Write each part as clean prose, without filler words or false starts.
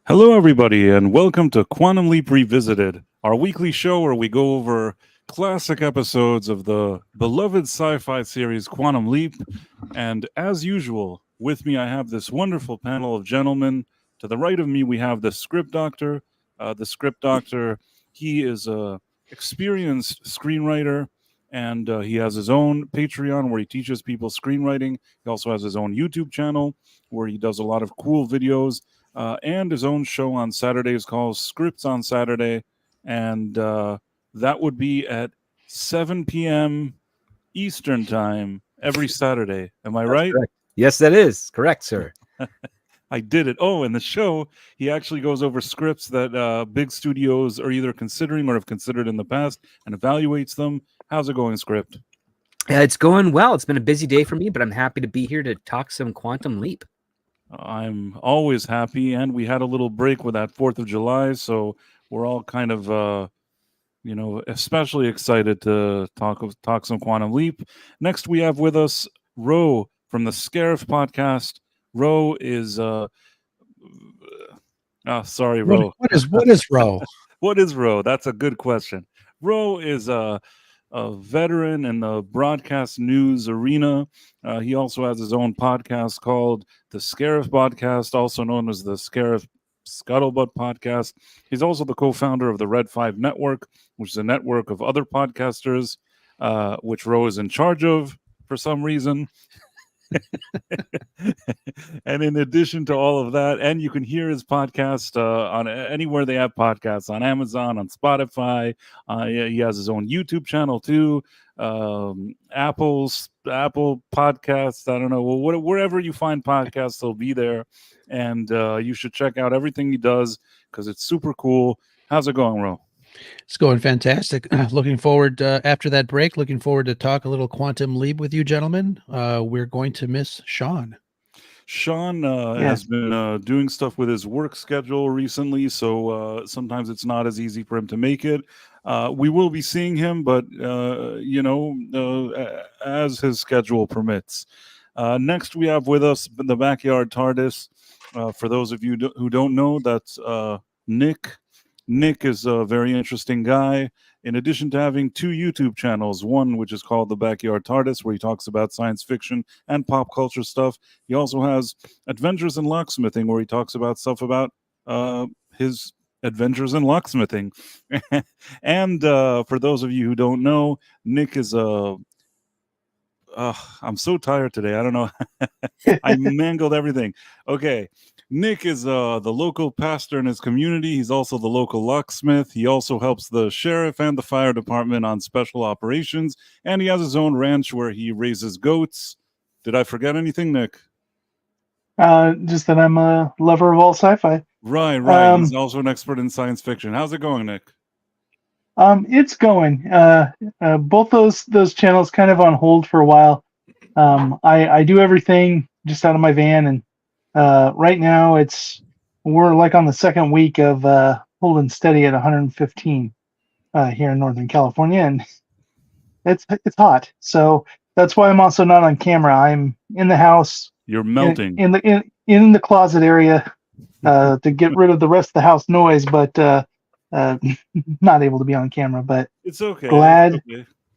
Hello, everybody, and welcome to Quantum Leap Revisited, our weekly show where we go over classic episodes of the beloved sci-fi series Quantum Leap. And as usual, with me I have this wonderful panel of gentlemen. To the right of me, we have the Script Doctor. The Script Doctor, he is a experienced screenwriter, and he has his own Patreon where he teaches people screenwriting. He also has his own YouTube channel where he does a lot of cool videos. And his own show on Saturdays called Scripts on Saturday. And that would be at 7 p.m. Eastern Time every Saturday. Am I right? Correct. Yes, that is correct, sir. I did it. Oh, in the show, he actually goes over scripts that big studios are either considering or have considered in the past and evaluates them. How's it going, Script? It's going well. It's been a busy day for me, but I'm happy to be here to talk some Quantum Leap. I'm always happy, and we had a little break with that 4th of July, so we're all kind of, especially excited to talk some Quantum Leap. Next, we have with us Ro from the Scarif Podcast. Ro is, sorry, Ro. What is Ro? What is Ro? That's a good question. Ro is a veteran in the broadcast news arena. He also has his own podcast called the Scarif Podcast, also known as the Scarif Scuttlebutt Podcast. He's also the co-founder of the Red 5 Network, which is a network of other podcasters, which Ro is in charge of for some reason. And in addition to all of that, and you can hear his podcast on anywhere they have podcasts, on Amazon, on Spotify. He has his own YouTube channel too. Apple Podcasts, I don't know, wherever you find podcasts, they'll be there. And you should check out everything he does because it's super cool. How's it going, Ro? It's going fantastic. Looking forward after that break. Looking forward to talk a little Quantum Leap with you, gentlemen. We're going to miss Sean. Sean has been doing stuff with his work schedule recently, so sometimes it's not as easy for him to make it. We will be seeing him, but as his schedule permits. Next, we have with us the Back Yard Tardis. For those of you who don't know, that's Nick. Nick is a very interesting guy. In addition to having 2 YouTube channels, one which is called the Back Yard Tardis, where he talks about science fiction and pop culture stuff. He also has Adventures in Locksmithing, where he talks about stuff about his adventures in locksmithing. And for those of you who don't know, Nick is I'm so tired today. I don't know. I mangled everything. Okay. Nick is the local pastor in his community. He's also the local locksmith. He also helps the sheriff and the fire department on special operations. And he has his own ranch where he raises goats. Did I forget anything, Nick? Just that I'm a lover of all sci-fi. Right. He's also an expert in science fiction. How's it going, Nick? It's going. Both those channels kind of on hold for a while. I do everything just out of my van, and right now we're like on the second week of holding steady at 115 here in Northern California, and it's hot. So that's why I'm also not on camera. I'm in the house. You're melting in the closet area to get rid of the rest of the house noise, but not able to be on camera. But it's okay. Glad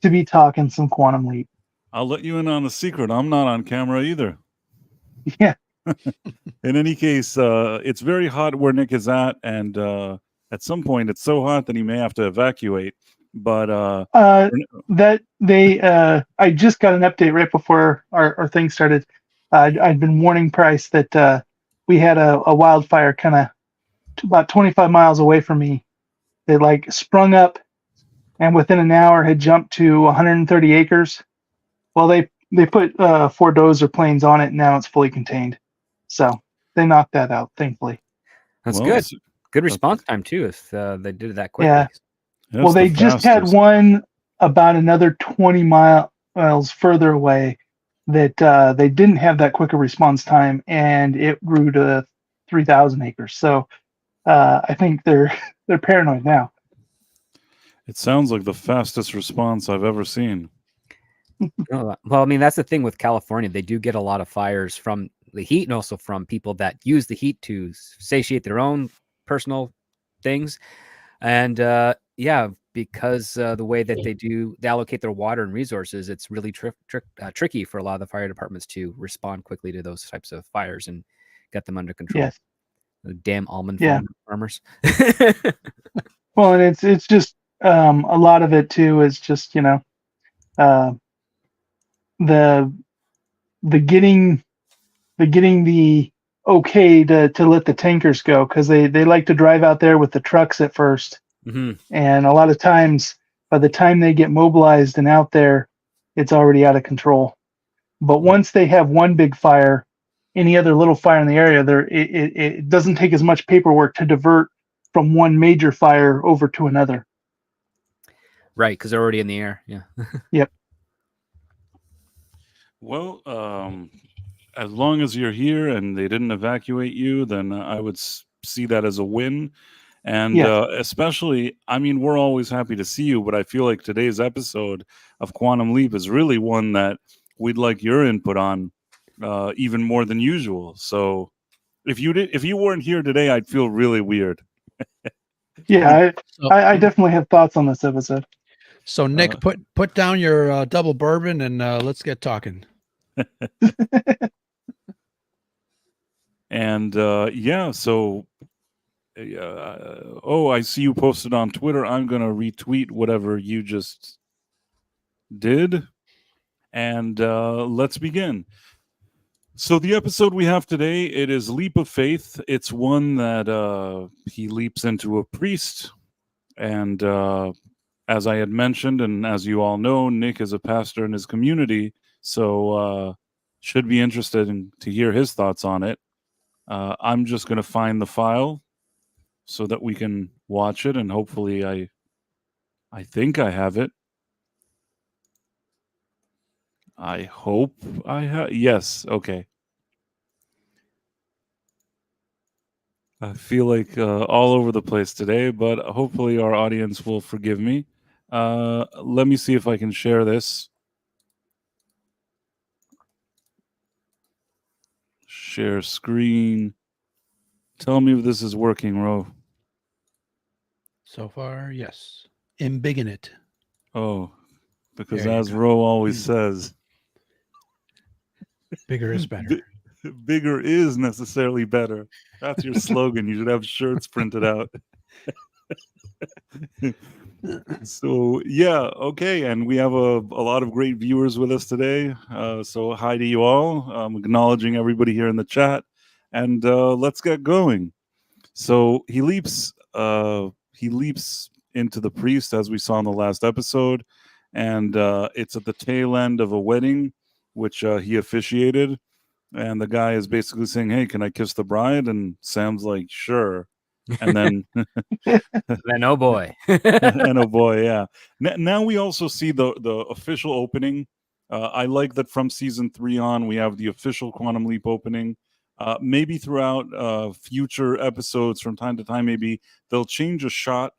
to be talking some Quantum Leap. I'll let you in on the secret. I'm not on camera either. Yeah. In any case, it's very hot where Nick is at, and at some point it's so hot that he may have to evacuate. But I just got an update right before our thing started. I'd been warning Price that we had a wildfire kind of about 25 miles away from me. It like sprung up, and within an hour had jumped to 130 acres. Well, they put 4 dozer planes on it, and now it's fully contained. So they knocked that out, thankfully. That's good. Good response time too. If they did it that quickly. Yeah. Well, they just had one about another 20 miles further away that they didn't have that quicker response time, and it grew to 3,000 acres. So I think they're paranoid now. It sounds like the fastest response I've ever seen. Well, I mean, that's the thing with California. They do get a lot of fires from the heat, and also from people that use the heat to satiate their own personal things. And because the way that they allocate their water and resources, it's really tricky for a lot of the fire departments to respond quickly to those types of fires and get them under control. Yes. The damn almond farmers. Well, and it's just a lot of it too is just the getting the okay to let the tankers go, because they like to drive out there with the trucks at first. Mm-hmm. And a lot of times, by the time they get mobilized and out there, it's already out of control. But once they have one big fire, any other little fire in the area, it doesn't take as much paperwork to divert from one major fire over to another. Right, because they're already in the air. Yeah. Yep. Well, as long as you're here and they didn't evacuate you, then I would see that as a win. And especially, I mean, we're always happy to see you, but I feel like today's episode of Quantum Leap is really one that we'd like your input on even more than usual. So if you weren't here today, I'd feel really weird. Yeah, I definitely have thoughts on this episode. So Nick, put down your double bourbon and let's get talking. And so I see you posted on Twitter. I'm gonna retweet whatever you just did, and let's begin. So the episode we have today, it is Leap of Faith. It's one that he leaps into a priest, and as I had mentioned, and as you all know, Nick is a pastor in his community, so should be interested to hear his thoughts on it. I'm just going to find the file so that we can watch it, and hopefully I think I have it. I hope I have. Yes, okay. I feel like all over the place today, but hopefully our audience will forgive me. Let me see if I can share this. Share screen. Tell me if this is working, Ro. So far, yes. Embiggen it. Oh, because There you as go. Ro always says, Bigger is better. bigger is necessarily better. That's your slogan. You should have shirts printed out. So yeah, okay, and we have a lot of great viewers with us today. So hi to you all. I'm acknowledging everybody here in the chat, and let's get going. So he leaps into the priest, as we saw in the last episode, and it's at the tail end of a wedding, which he officiated. And the guy is basically saying, "Hey, can I kiss the bride?" And Sam's like, "Sure." And then, Then oh boy, and oh boy, yeah. Now we also see the official opening. I like that from season 3 on, we have the official Quantum Leap opening. Maybe throughout future episodes, from time to time, maybe they'll change a shot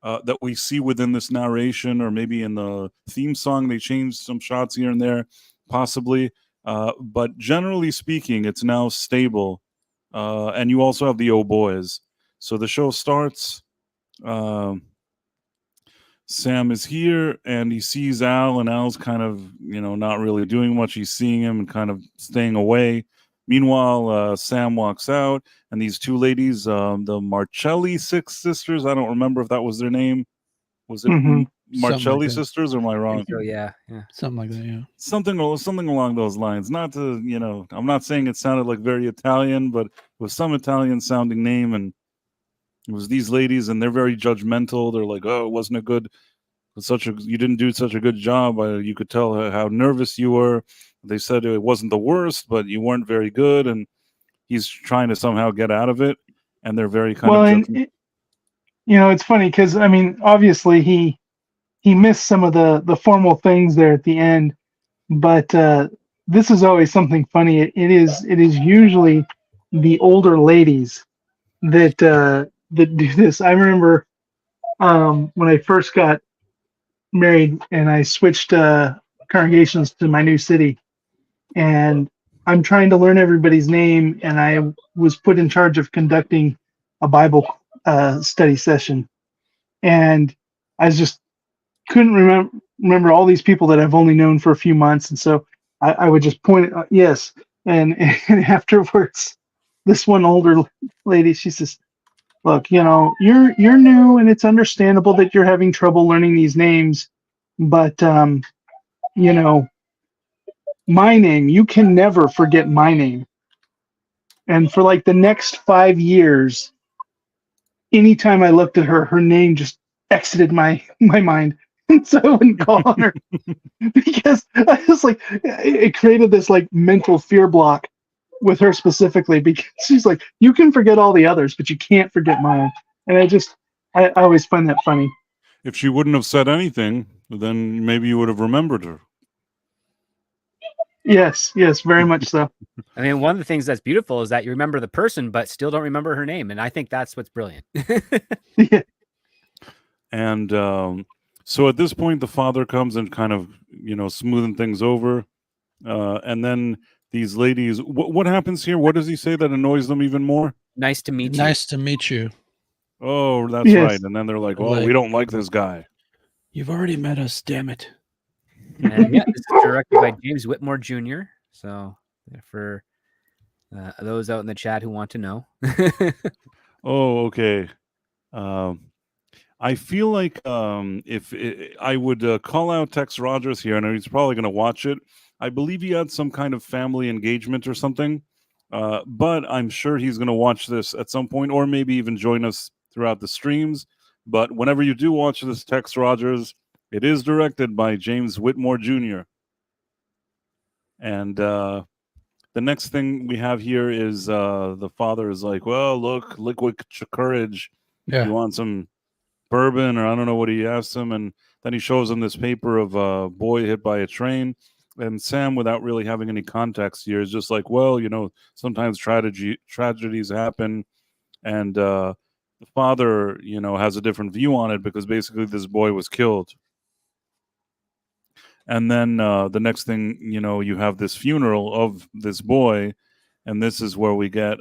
that we see within this narration, or maybe in the theme song they change some shots here and there, possibly. But generally speaking, it's now stable. And you also have the oh boys. So the show starts. Sam is here, and he sees Al, and Al's kind of, not really doing much. He's seeing him and kind of staying away. Meanwhile, Sam walks out, and these two ladies, the Marcelli six sisters, I don't remember if that was their name. Was it Marcelli like that. sisters, or am I wrong? so yeah. Something like that, yeah. Something along those lines. Not to, I'm not saying it sounded like very Italian, but it was some Italian sounding name, and it was these ladies, and they're very judgmental. They're like, "Oh, it wasn't a good, you didn't do such a good job. You could tell how nervous you were." They said it wasn't the worst, but you weren't very good, and he's trying to somehow get out of it, and they're very kind of. And it's funny because I mean, obviously he missed some of the formal things there at the end, but this is always something funny. It is usually the older ladies that do this. I remember when I first got married and I switched congregations to my new city, and I'm trying to learn everybody's name, and I was put in charge of conducting a Bible study session, and I just couldn't remember all these people that I've only known for a few months, and so I would just point at yes, and afterwards, this one older lady, she says, "Look, you're new, and it's understandable that you're having trouble learning these names, but my name, you can never forget my name." And for like the next 5 years, anytime I looked at her, her name just exited my mind. And so I wouldn't call on her because I was like, it created this like mental fear block with her specifically because she's like, you can forget all the others, but you can't forget mine. And I always find that funny. If she wouldn't have said anything, then maybe you would have remembered her. Yes, very much so. I mean, one of the things that's beautiful is that you remember the person, but still don't remember her name. And I think that's what's brilliant. Yeah. And so at this point, the father comes and kind of, smoothing things over. And then these ladies, what happens here? What does he say that annoys them even more? Nice to meet you. Nice to meet you. Oh, that's Yes. right. And then they're like, oh, we don't like this guy. You've already met us, damn it. And yeah, this is directed by James Whitmore Jr. So for those out in the chat who want to know. Oh, okay. I feel like if I would call out Tex Rogers here, and he's probably going to watch it. I believe he had some kind of family engagement or something, but I'm sure he's going to watch this at some point, or maybe even join us throughout the streams. But whenever you do watch this, Tex Rogers, it is directed by James Whitmore Jr. And the next thing we have here is the father is like, well, look, liquid courage. Yeah. You want some bourbon, or I don't know what he asks him. And then he shows him this paper of a boy hit by a train. And Sam, without really having any context here, is just like, well, sometimes tragedies happen. And the father, has a different view on it because basically this boy was killed. And then the next thing, you have this funeral of this boy. And this is where we get,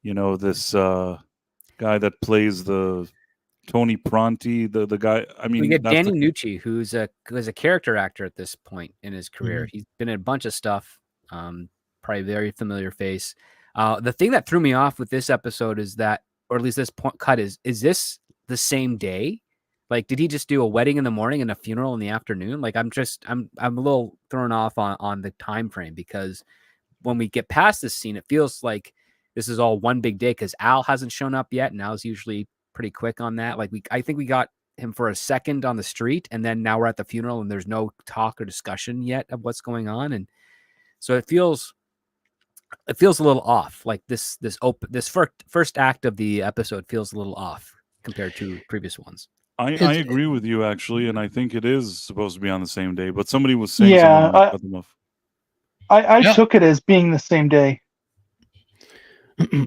this guy that plays the Tony Pronti, the guy. I mean, we get Danny Nucci, who's a character actor at this point in his career. Mm-hmm. He's been in a bunch of stuff. Probably very familiar face. The thing that threw me off with this episode is that, or at least this cut is this the same day? Like, did he just do a wedding in the morning and a funeral in the afternoon? Like, I'm a little thrown off on the time frame, because when we get past this scene, it feels like this is all one big day because Al hasn't shown up yet, and Al's usually pretty quick on that. Like, I think we got him for a second on the street, and then now we're at the funeral, and there's no talk or discussion yet of what's going on, and so it feels a little off. Like this first act of the episode feels a little off compared to previous ones. I agree with you, actually, and I think it is supposed to be on the same day, but somebody was saying Yeah, something cut them off. I took it as being the same day.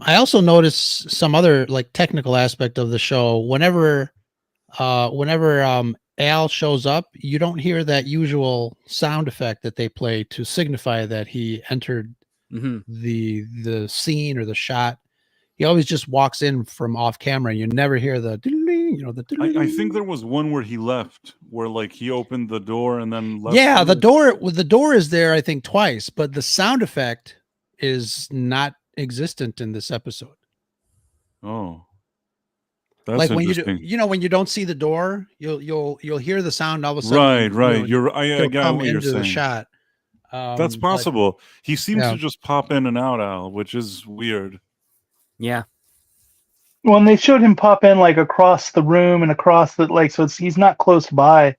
I also noticed some other like technical aspect of the show. Whenever Al shows up, you don't hear that usual sound effect that they play to signify that he entered the scene or the shot. He always just walks in from off camera. You never hear the I think there was one where he left, where like he opened the door and then left. Yeah, the door is there, I think, twice, but the sound effect is not existent in this episode. Oh, that's like when interesting. when you don't see the door, you'll hear the sound all of a sudden. Right. I got what you're saying. The shot. That's possible. He seems to just pop in and out, Al, which is weird. Yeah. Well, and they showed him pop in like across the room and across the so he's not close by.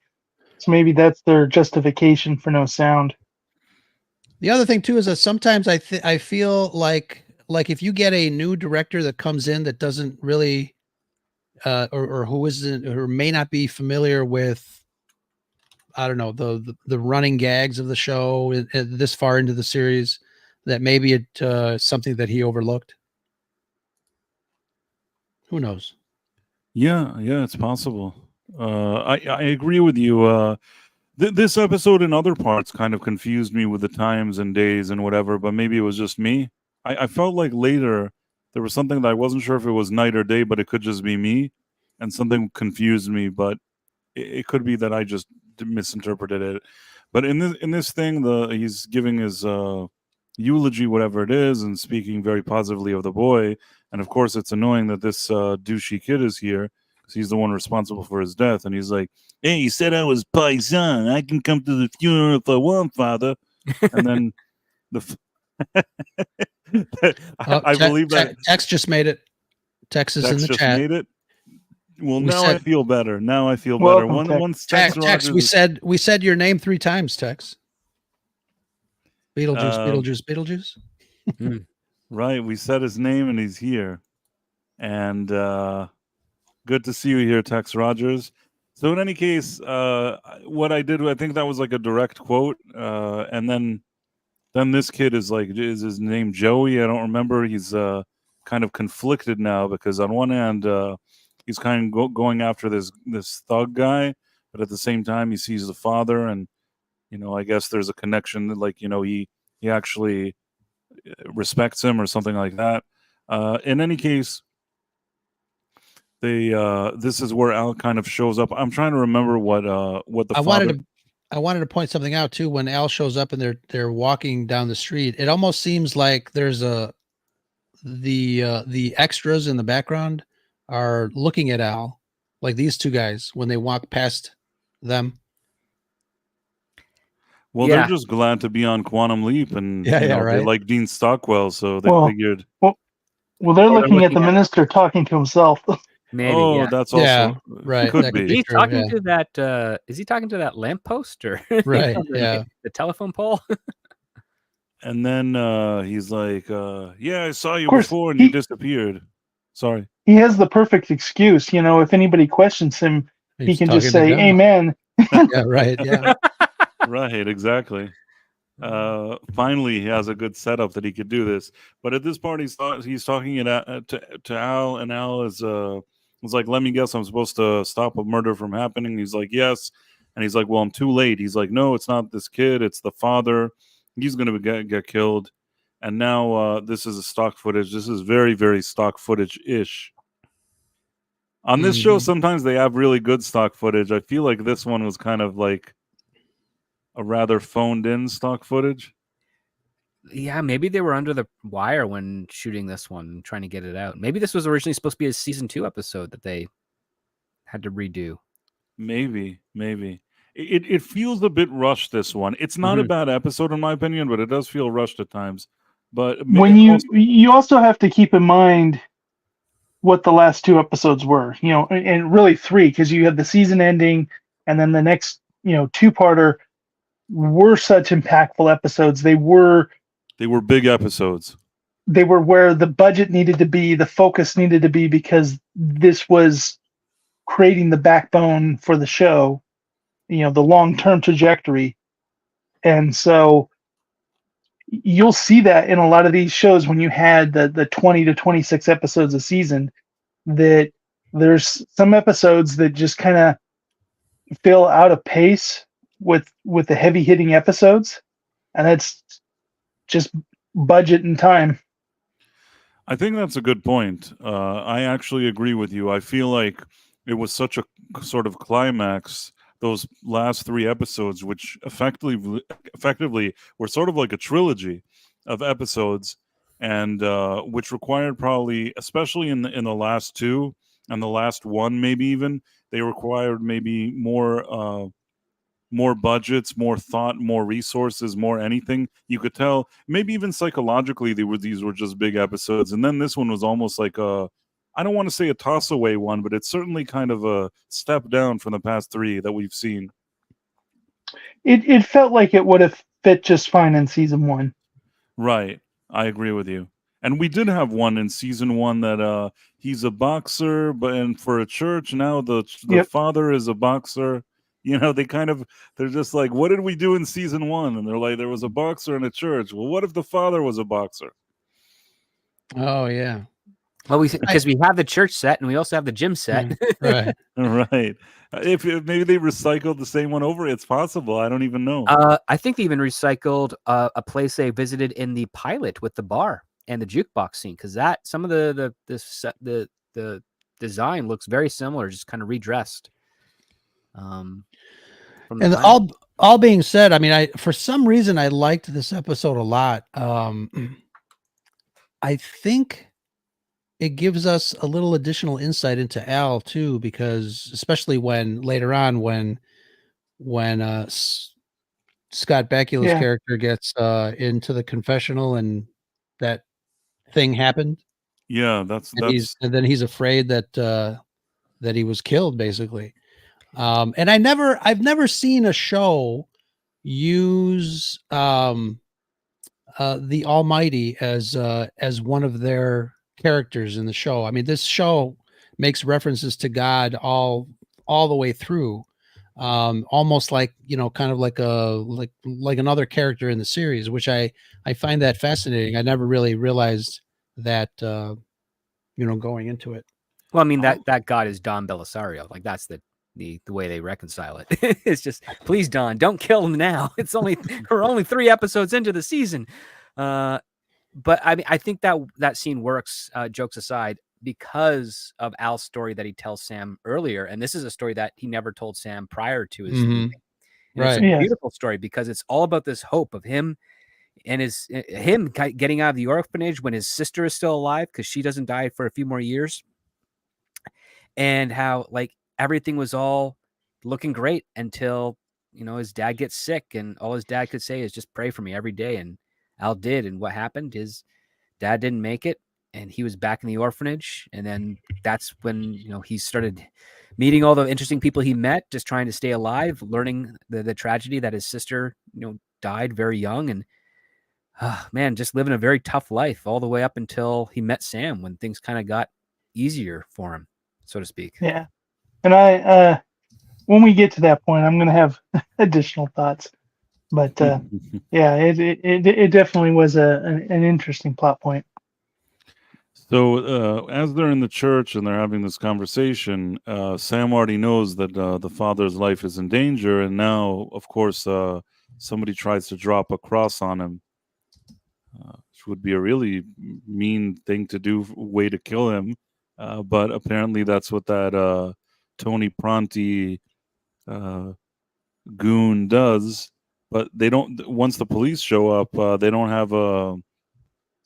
So maybe that's their justification for no sound. The other thing too is that sometimes I feel like if you get a new director that comes in that doesn't really or who isn't or may not be familiar with, I don't know, the running gags of the show this far into the series, that maybe it's something that he overlooked. Who knows? Yeah, it's possible. I agree with you. This episode in other parts kind of confused me with the times and days and whatever, but maybe it was just me. I felt like later there was something that I wasn't sure if it was night or day, but it could just be me, and something confused me. But it could be that I just misinterpreted it. But in this thing, he's giving his eulogy, whatever it is, and speaking very positively of the boy. And of course, it's annoying that this douchey kid is here because he's the one responsible for his death. And he's like, "Hey, you said I was paisan. I can come to the funeral if I want, Father." And then I believe that Tex just made it. Tex is in the chat. Made it. Well, I feel better. Now I feel better. Once Tex, we said your name 3 times, Tex. Beetlejuice. Right, we said his name and he's here. And good to see you here, Tex Rogers. So in any case, what I did, I think that was like a direct quote. And then this kid is his name Joey? I don't remember. He's kind of conflicted now because on one hand, he's kind of going after this thug guy, but at the same time, he sees the father, and I guess there's a connection that, he actually respects him or something like that. In any case, this is where Al kind of shows up. I'm trying to remember what the I wanted to point something out too. When Al shows up and they're walking down the street, it almost seems like there's the extras in the background are looking at Al, like these 2 guys when they walk past them. Well, they're just glad to be on Quantum Leap, and right. They like Dean Stockwell, so they figured. Well, they're looking at the minister talking to himself. Maybe. That's also right. Could be. Is he talking to that? Is he talking to that lamppost or right? The telephone pole? And then he's like, "Yeah, I saw you before, and you disappeared." Sorry. He has the perfect excuse. If anybody questions him, he can just say, "Amen." Yeah, right. Yeah. Right, exactly. Finally, he has a good setup that he could do this. But at this part, he's talking to Al, and Al is like, "Let me guess, I'm supposed to stop a murder from happening." He's like, "Yes," and he's like, "Well, I'm too late." He's like, "No, it's not this kid. It's the father. He's going to get killed." And now this is a stock footage. This is very, very stock footage-ish. On this show, sometimes they have really good stock footage. I feel like this one was kind of like a rather phoned-in stock footage. Yeah, maybe they were under the wire when shooting this one, trying to get it out. Maybe this was originally supposed to be a season 2 episode that they had to redo. Maybe. It feels a bit rushed, this one. It's not a bad episode, in my opinion, but it does feel rushed at times. But when you also have to keep in mind what the last 2 episodes were, and really 3, because you had the season ending, and then the next, 2-parter were such impactful episodes. They were big episodes. They were where the budget needed to be, the focus needed to be, because this was creating the backbone for the show, the long-term trajectory. And so you'll see that in a lot of these shows when you had the 20 to 26 episodes a season, that there's some episodes that just kind of feel out of pace with the heavy hitting episodes, and that's just budget and time. I think that's a good point. I actually agree with you. I feel like it was such a sort of climax, those last 3 episodes, which effectively were sort of like a trilogy of episodes, and which required probably, especially in the last 2 and the last one, maybe even, they required maybe more budgets, more thought, more resources, more anything. You could tell, maybe even psychologically, these were just big episodes. And then this one was almost like I don't want to say a toss away one, but it's certainly kind of a step down from the past 3 that we've seen. It felt like it would have fit just fine in season 1. Right. I agree with you. And we did have one in season 1 that he's a boxer, and for a church, now the father is a boxer. They're just like, what did we do in season 1? And they're like, there was a boxer in a church. Well, what if the father was a boxer? Oh, yeah. Well, because we have the church set and we also have the gym set. Right. Right. If maybe they recycled the same one over, it's possible. I don't even know. I think they even recycled a place they visited in the pilot with the bar and the jukebox scene, because that some of the design looks very similar, just kind of redressed. From the And pilot. all being said, I mean, for some reason I liked this episode a lot. I think it gives us a little additional insight into Al too, because especially when later on when Scott Bakula's Yeah. character gets into the confessional and that thing happened, Yeah, and then he's afraid that that he was killed, basically. And I've never seen a show use the Almighty as one of their characters in the show. I mean, this show makes references to God all the way through, almost like, kind of like another character in the series, which I find that fascinating. I never really realized that, going into it. Well, I mean, that God is Don Belisario. Like, that's the way they reconcile it. It's just, please, Don, don't kill him now. We're only 3 episodes into the season. But I mean, I think that scene works, jokes aside, because of Al's story that he tells Sam earlier. And this is a story that he never told Sam prior to his leaving. And Right. It's a Yes. beautiful story because it's all about this hope of him and him getting out of the orphanage when his sister is still alive, because she doesn't die for a few more years. And how, like, everything was all looking great until, his dad gets sick, and all his dad could say is just pray for me every day. And Al did. And what happened? His dad didn't make it, and he was back in the orphanage. And then that's when, he started meeting all the interesting people he met, just trying to stay alive, learning the tragedy that his sister, died very young. And man, just living a very tough life all the way up until he met Sam, when things kind of got easier for him, so to speak. Yeah. And I, when we get to that point, I'm going to have additional thoughts. But yeah, it definitely was an interesting plot point. So as they're in the church and they're having this conversation, Sam already knows that the father's life is in danger, and now, of course, somebody tries to drop a cross on him, which would be a really mean thing to do, way to kill him. But apparently that's what that Tony Pronti goon does. But they don't. Once the police show up, they don't have a.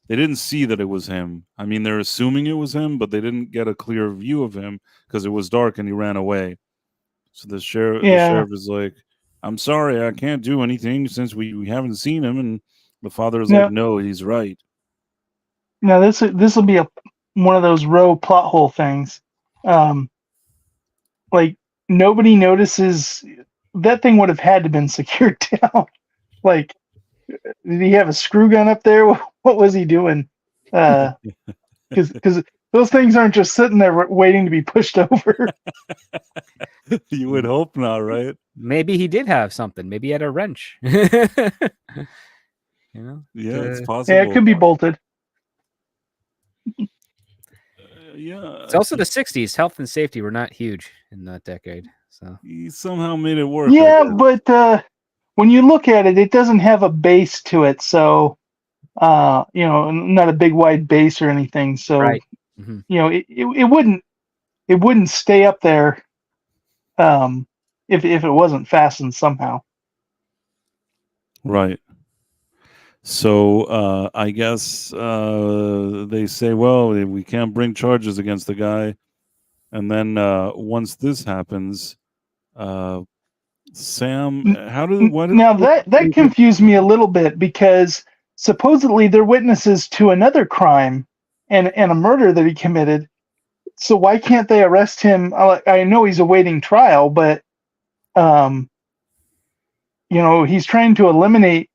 They didn't see that it was him. I mean, they're assuming it was him, but they didn't get a clear view of him because it was dark and he ran away. So the sheriff is like, "I'm sorry, I can't do anything since we haven't seen him." And the father is like, "No, he's right." Now this will be one of those row plot hole things. Like, nobody notices that thing would have had to been secured down. Like, did he have a screw gun up there? What was he doing? Because those things aren't just sitting there waiting to be pushed over. You would hope not, right? Maybe he did have something. Maybe he had a wrench. Yeah, it's possible. Yeah, it could be bolted. Yeah, It's also the 60s. Health and safety were not huge in that decade. So he somehow made it work. Yeah, but when you look at it, it doesn't have a base to it. So, not a big wide base or anything. So, right. It wouldn't stay up there if it wasn't fastened somehow. Right. So I guess they say, well, we can't bring charges against the guy. And then once this happens, Sam, Now that confused me a little bit, because supposedly they're witnesses to another crime and a murder that he committed. So why can't they arrest him? I know he's awaiting trial, but he's trying to eliminate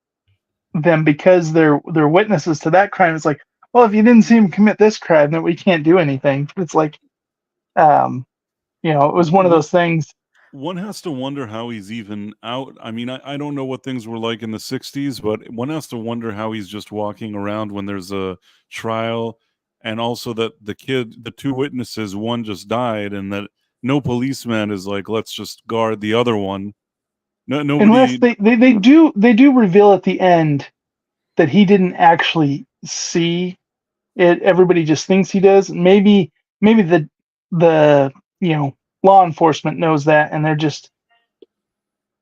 them because they're witnesses to that crime. It's like, well, if you didn't see him commit this crime, then we can't do anything. It's like, it was one of those things. One has to wonder how he's even out. I mean, I don't know what things were like in the 60s, but one has to wonder how he's just walking around when there's a trial and also that the two witnesses, one just died, and that no policeman is like, let's just guard the other one. No, Unless nobody. they do reveal at the end that he didn't actually see it. Everybody just thinks he does. Maybe the law enforcement knows that, and they're just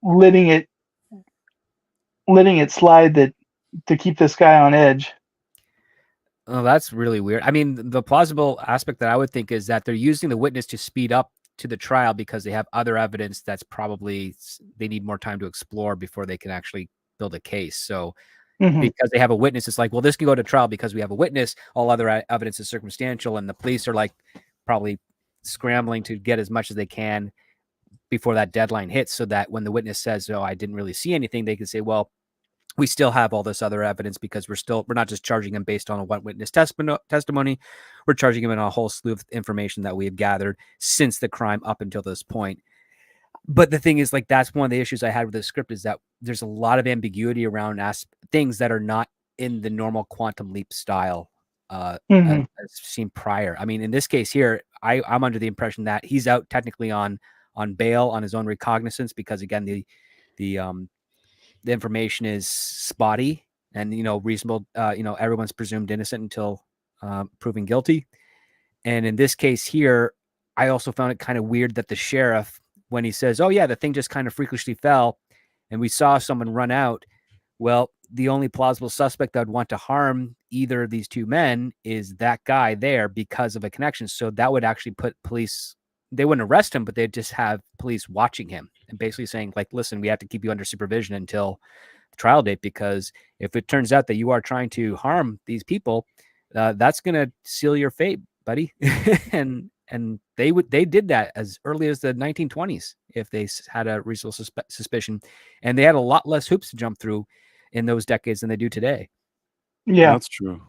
letting it slide to keep this guy on edge. Oh, that's really weird. I mean, the plausible aspect that I would think is that they're using the witness to speed up to the trial because they have other evidence that's probably they need more time to explore before they can actually build a case. So because they have a witness, it's like, well, this can go to trial because we have a witness. All other evidence is circumstantial, and the police are like probably scrambling to get as much as they can before that deadline hits, so that when the witness says, "Oh, I didn't really see anything," they can say, "Well, we still have all this other evidence because we're not just charging him based on a one witness testimony. We're charging him in a whole slew of information that we have gathered since the crime up until this point." But the thing is, like, that's one of the issues I had with the script, is that there's a lot of ambiguity around things that are not in the normal Quantum Leap style as seen prior. I mean, in this case here, I'm under the impression that he's out technically on bail on his own recognizance because, again, the information is spotty and, reasonable. Everyone's presumed innocent until proven guilty. And in this case here, I also found it kind of weird that the sheriff, when he says, "Oh yeah, the thing just kind of freakishly fell and we saw someone run out." Well, the only plausible suspect that would want to harm either of these two men is that guy there because of a connection. So that would actually put police, they wouldn't arrest him, but they'd just have police watching him and basically saying, like, listen, we have to keep you under supervision until the trial date, because if it turns out that you are trying to harm these people, that's going to seal your fate, buddy. And they did that as early as the 1920s if they had a reasonable suspicion, and they had a lot less hoops to jump through in those decades than they do today. Yeah, That's true.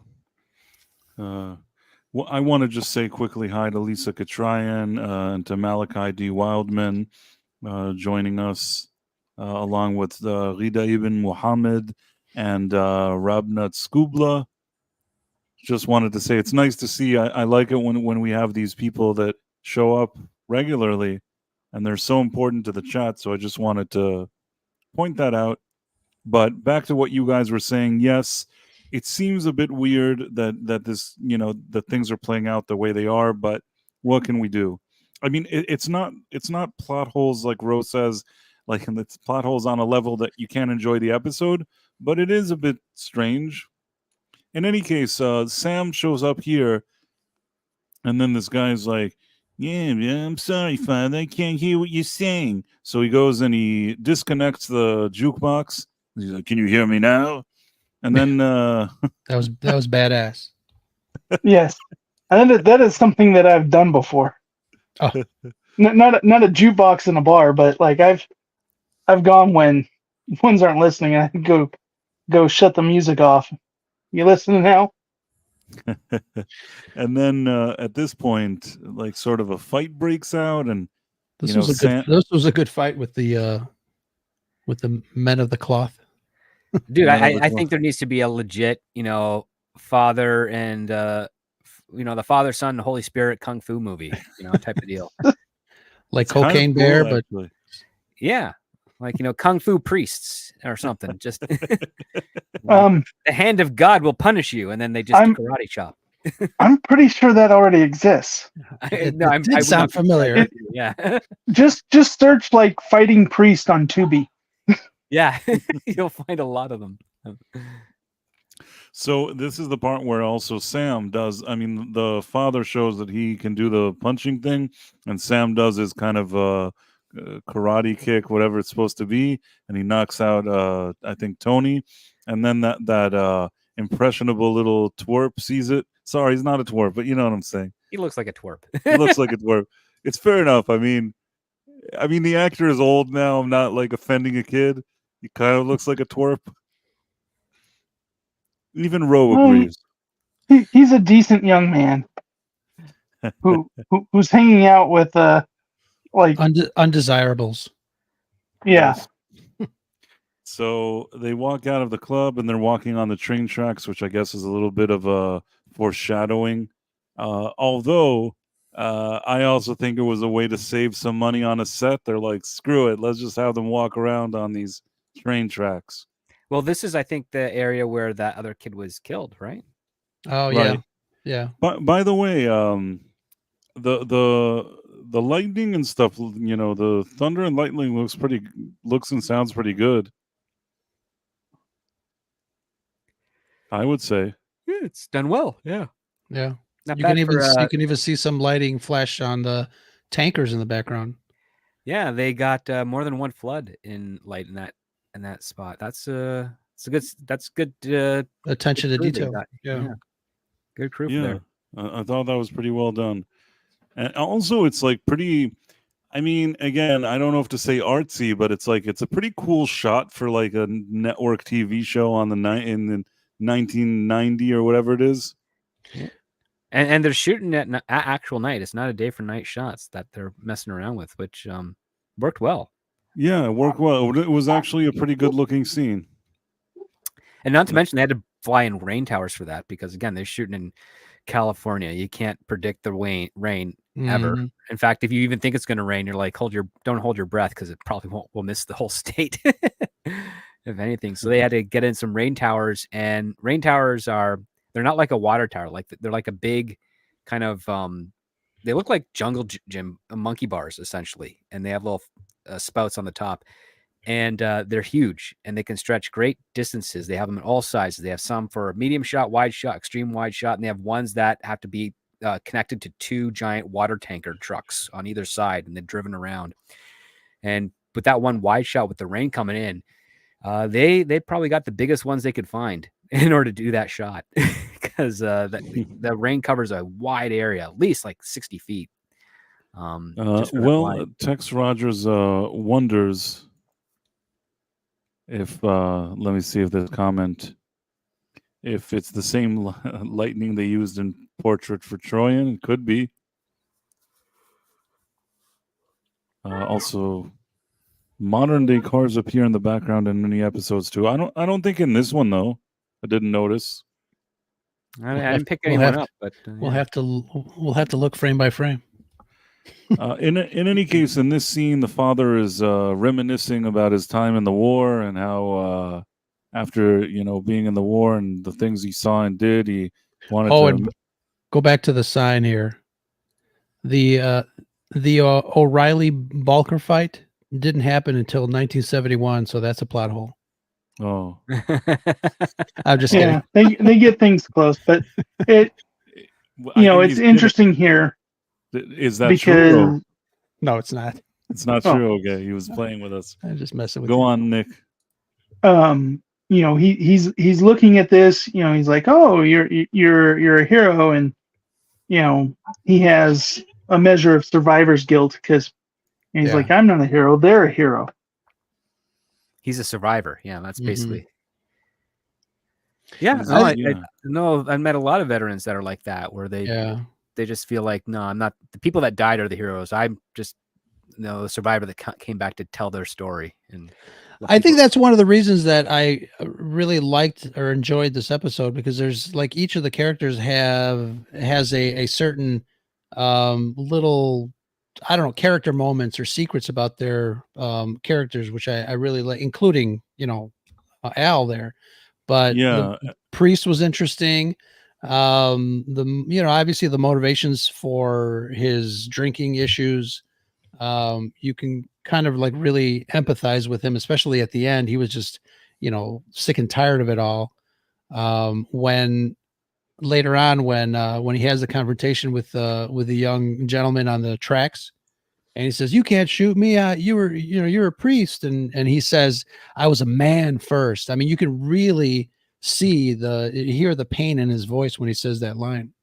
Well, I want to just say quickly hi to Lisa Katrayan and to Malachi D. Wildman joining us, along with Rida Ibn Muhammad and Rabnat Skubla. Just wanted to say it's nice to see. I like it when we have these people that show up regularly, and they're so important to the chat. So I just wanted to point that out. But back to what you guys were saying, yes, it seems a bit weird that this, that things are playing out the way they are. But what can we do? I mean, it's not plot holes like Rose says, like it's plot holes on a level that you can't enjoy the episode. But it is a bit strange. In any case, Sam shows up here, and then this guy's like, yeah, I'm sorry, Father, I can't hear what you're saying. So he goes and he disconnects the jukebox. He's like, can you hear me now? And then that was badass. Yes, and that is something that I've done before. Oh. Not a jukebox in a bar, but like I've gone when ones aren't listening, and I can go shut the music off. You listening now? And then at this point, like sort of a fight breaks out, and this was a good fight with the men of the cloth. Dude, I think there needs to be a legit, father and the Father, Son, and Holy Spirit kung fu movie, type of deal. Like Cocaine Bear, but actually. Yeah. Like, kung fu priests or something. Just the hand of God will punish you, and then they just karate chop. I'm pretty sure that already exists. I sound familiar. Yeah. just search like fighting priest on Tubi. Yeah, you'll find a lot of them. So this is the part where also Sam does. I mean, the father shows that he can do the punching thing, and Sam does his kind of karate kick, whatever it's supposed to be, and he knocks out I think Tony, and then that impressionable little twerp sees it. Sorry, he's not a twerp, but you know what I'm saying. He looks like a twerp. He looks like a twerp. It's fair enough. I mean the actor is old now. I'm not like offending a kid. He kind of looks like a twerp. Even Ro agrees. He's a decent young man who's hanging out with like undesirables. Yeah. So they walk out of the club and they're walking on the train tracks, which I guess is a little bit of a foreshadowing Although I also think it was a way to save some money on a set. They're like, screw it, let's just have them walk around on these train tracks. Well, this is, I think, the area where that other kid was killed, right? Oh Right. yeah. By the way, the lightning and stuff, you know, the thunder and lightning looks and sounds pretty good. I would say. Yeah, it's done well. Yeah. Yeah. Not You bad can even for, you can even see some lighting flash on the tankers in the background. yeah, they got more than one flood in light in that spot. That's good. Attention to crew they detail. got. Yeah. Good crew for Yeah, there. I thought that was pretty well done. And also, it's like pretty. I mean, again, I don't know if to say artsy, but it's like it's a pretty cool shot for like a network TV show on the night in the 1990 or whatever it is. And they're shooting at actual night. It's not a day for night shots that they're messing around with, which worked well. Yeah, it worked well. It was actually a pretty good looking scene. And not to mention they had to fly in rain towers for that because again they're shooting in California. You can't predict the rain ever. Mhm. In fact, if you even think it's going to rain, you're like don't hold your breath because it probably won't. We'll miss the whole state if anything. So they had to get in some rain towers, and rain towers they're not like a water tower. Like they're like a big kind of they look like jungle gym monkey bars essentially, and they have little spouts on the top. And they're huge and they can stretch great distances. They have them in all sizes. They have some for medium shot, wide shot, extreme wide shot, and they have ones that have to be connected to two giant water tanker trucks on either side and they're driven around. And with that one wide shot with the rain coming in, they probably got the biggest ones they could find in order to do that shot because the rain covers a wide area, at least like 60 feet. Tex Rogers wonders if let me see if there's a comment. If it's the same lightning they used in Portrait for Troyan, it could be. Also, modern day cars appear in the background in many episodes too. I don't think in this one though. I didn't notice. I didn't pick anyone up, but we'll have to look frame by frame. In any case, in this scene, the father is reminiscing about his time in the war and how after being in the war and the things he saw and did, he wanted to. And go back to the sign here. The O'Reilly Balker fight didn't happen until 1971, so that's a plot hole. Oh, I'm just kidding. They get things close, but it's interesting here. Is that true? No, it's not. It's not true. Okay, he was playing with us. I'm just messing with you. Go you. on, Nick. He's looking at this. He's like, oh, you're a hero, and he has a measure of survivor's guilt because he's like, I'm not a hero. They're a hero. He's a survivor. Yeah, that's basically. Mm-hmm. Yeah, I met a lot of veterans that are like that, where they just feel like, no, I'm not. The people that died are the heroes. I'm just the survivor that came back to tell their story. And I think that's one of the reasons that I really liked or enjoyed this episode, because there's like each of the characters has a certain little, I don't know, character moments or secrets about their characters, which I really like, including Al there. But the Priest was interesting. Obviously the motivations for his drinking issues, you can kind of like really empathize with him, especially at the end. He was just sick and tired of it all. When later on when he has the confrontation with the young gentleman on the tracks, and he says, "You can't shoot me. You're a priest," and he says, "I was a man first." I mean, you can really hear the pain in his voice when he says that line.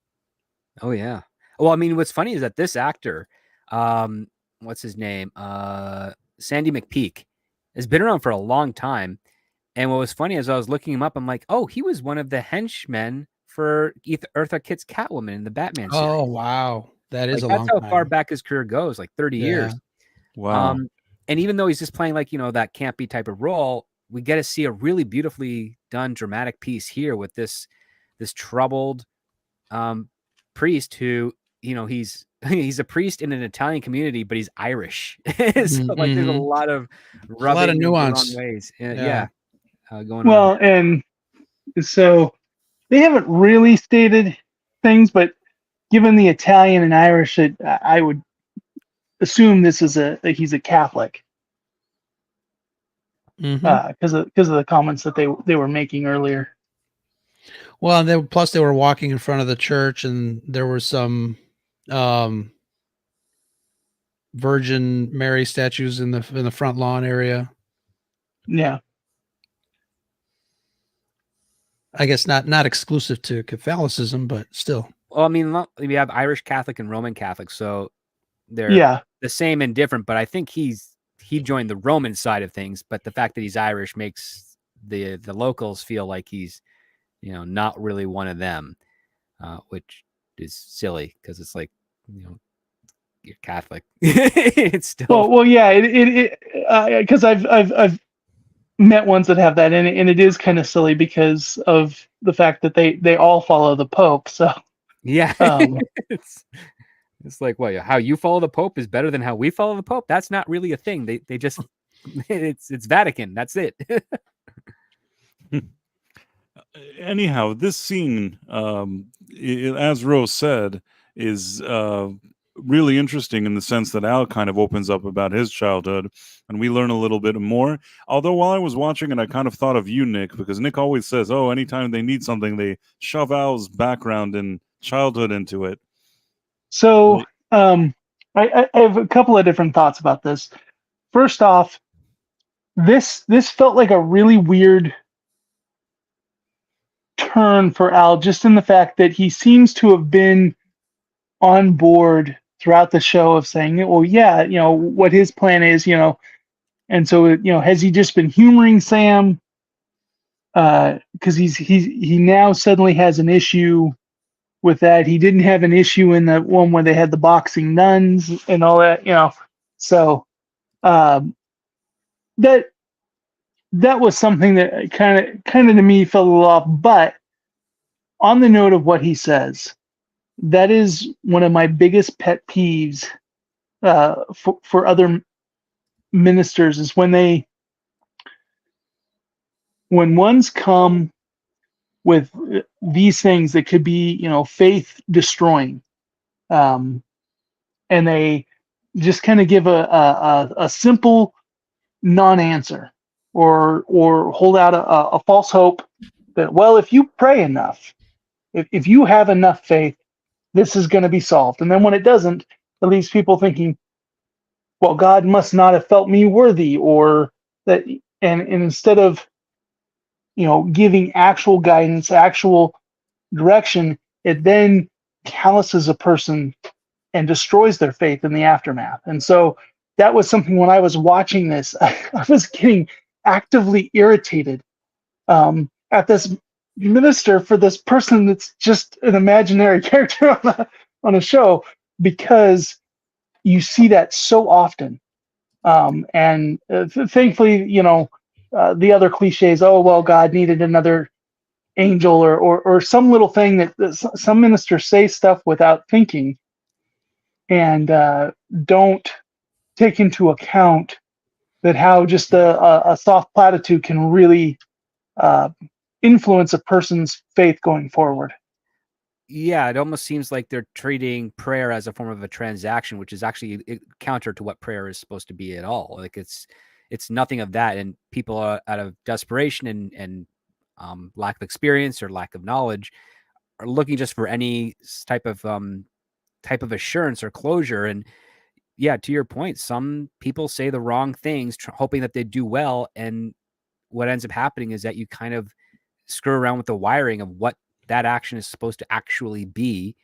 Oh yeah. Well, I mean, what's funny is that this actor, what's his name? Sandy McPeak, has been around for a long time. And what was funny is I was looking him up. I'm like, oh, he was one of the henchmen for Eartha Kitt's Catwoman in the Batman series. Oh how long that's how far back his career goes, like 30 years. Wow. And even though he's just playing like that campy type of role, we get to see a really beautifully done dramatic piece here with this troubled priest who, he's a priest in an Italian community, but he's Irish. So there's a lot of rubbing the wrong nuance. ways. Yeah. Going Well, on. and so they haven't really stated things, but given the Italian and Irish, I would assume this is he's a Catholic because of the comments that they were making earlier. Well, and plus they were walking in front of the church, and there were some Virgin Mary statues in the front lawn area. Yeah. I guess not exclusive to Catholicism, but still. Well, I mean, we have Irish Catholic and Roman Catholic, so they're the same and different. But I think he joined the Roman side of things. But the fact that he's Irish makes the locals feel like he's, not really one of them, which is silly because it's like, you're Catholic. It's still well, yeah. Because I've met ones that have that, and it is kind of silly because of the fact that they all follow the Pope. So yeah, it's like, what, how you follow the Pope is better than how we follow the Pope. That's not really a thing. They just it's Vatican. That's it. Anyhow, this scene, as Rose said, is really interesting in the sense that Al kind of opens up about his childhood, and we learn a little bit more. Although while I was watching it, I kind of thought of you, Nick, because Nick always says, "Oh, anytime they need something, they shove Al's background and childhood into it." So, I have a couple of different thoughts about this. First off, this felt like a really weird turn for Al, just in the fact that he seems to have been on board throughout the show of saying, well, yeah, what his plan is, and so, has he just been humoring Sam? Because he now suddenly has an issue with that. He didn't have an issue in the one where they had the boxing nuns and all that, So that was something that kind of to me felt a little off. But on the note of what he says, that is one of my biggest pet peeves for other ministers is when ones come with these things that could be, faith destroying, and they just kind of give a simple non-answer or hold out a false hope that, well, if you pray enough, if you have enough faith, this is going to be solved. And then when it doesn't, it leaves people thinking, well, God must not have felt me worthy, or that, and instead of, giving actual guidance, actual direction, it then calluses a person and destroys their faith in the aftermath. And so that was something when I was watching this, I was getting actively irritated at this minister for this person that's just an imaginary character on a show, because you see that so often. And thankfully, the other cliches, oh, well, God needed another angel or some little thing that some ministers say stuff without thinking and don't take into account that how just a soft platitude can really influence a person's faith going forward. Yeah, it almost seems like they're treating prayer as a form of a transaction, which is actually counter to what prayer is supposed to be at all. Like it's nothing of that, and people are, out of desperation and lack of experience or lack of knowledge, are looking just for any type of assurance or closure. And yeah, to your point, some people say the wrong things, hoping that they do well, and what ends up happening is that you kind of screw around with the wiring of what that action is supposed to actually be,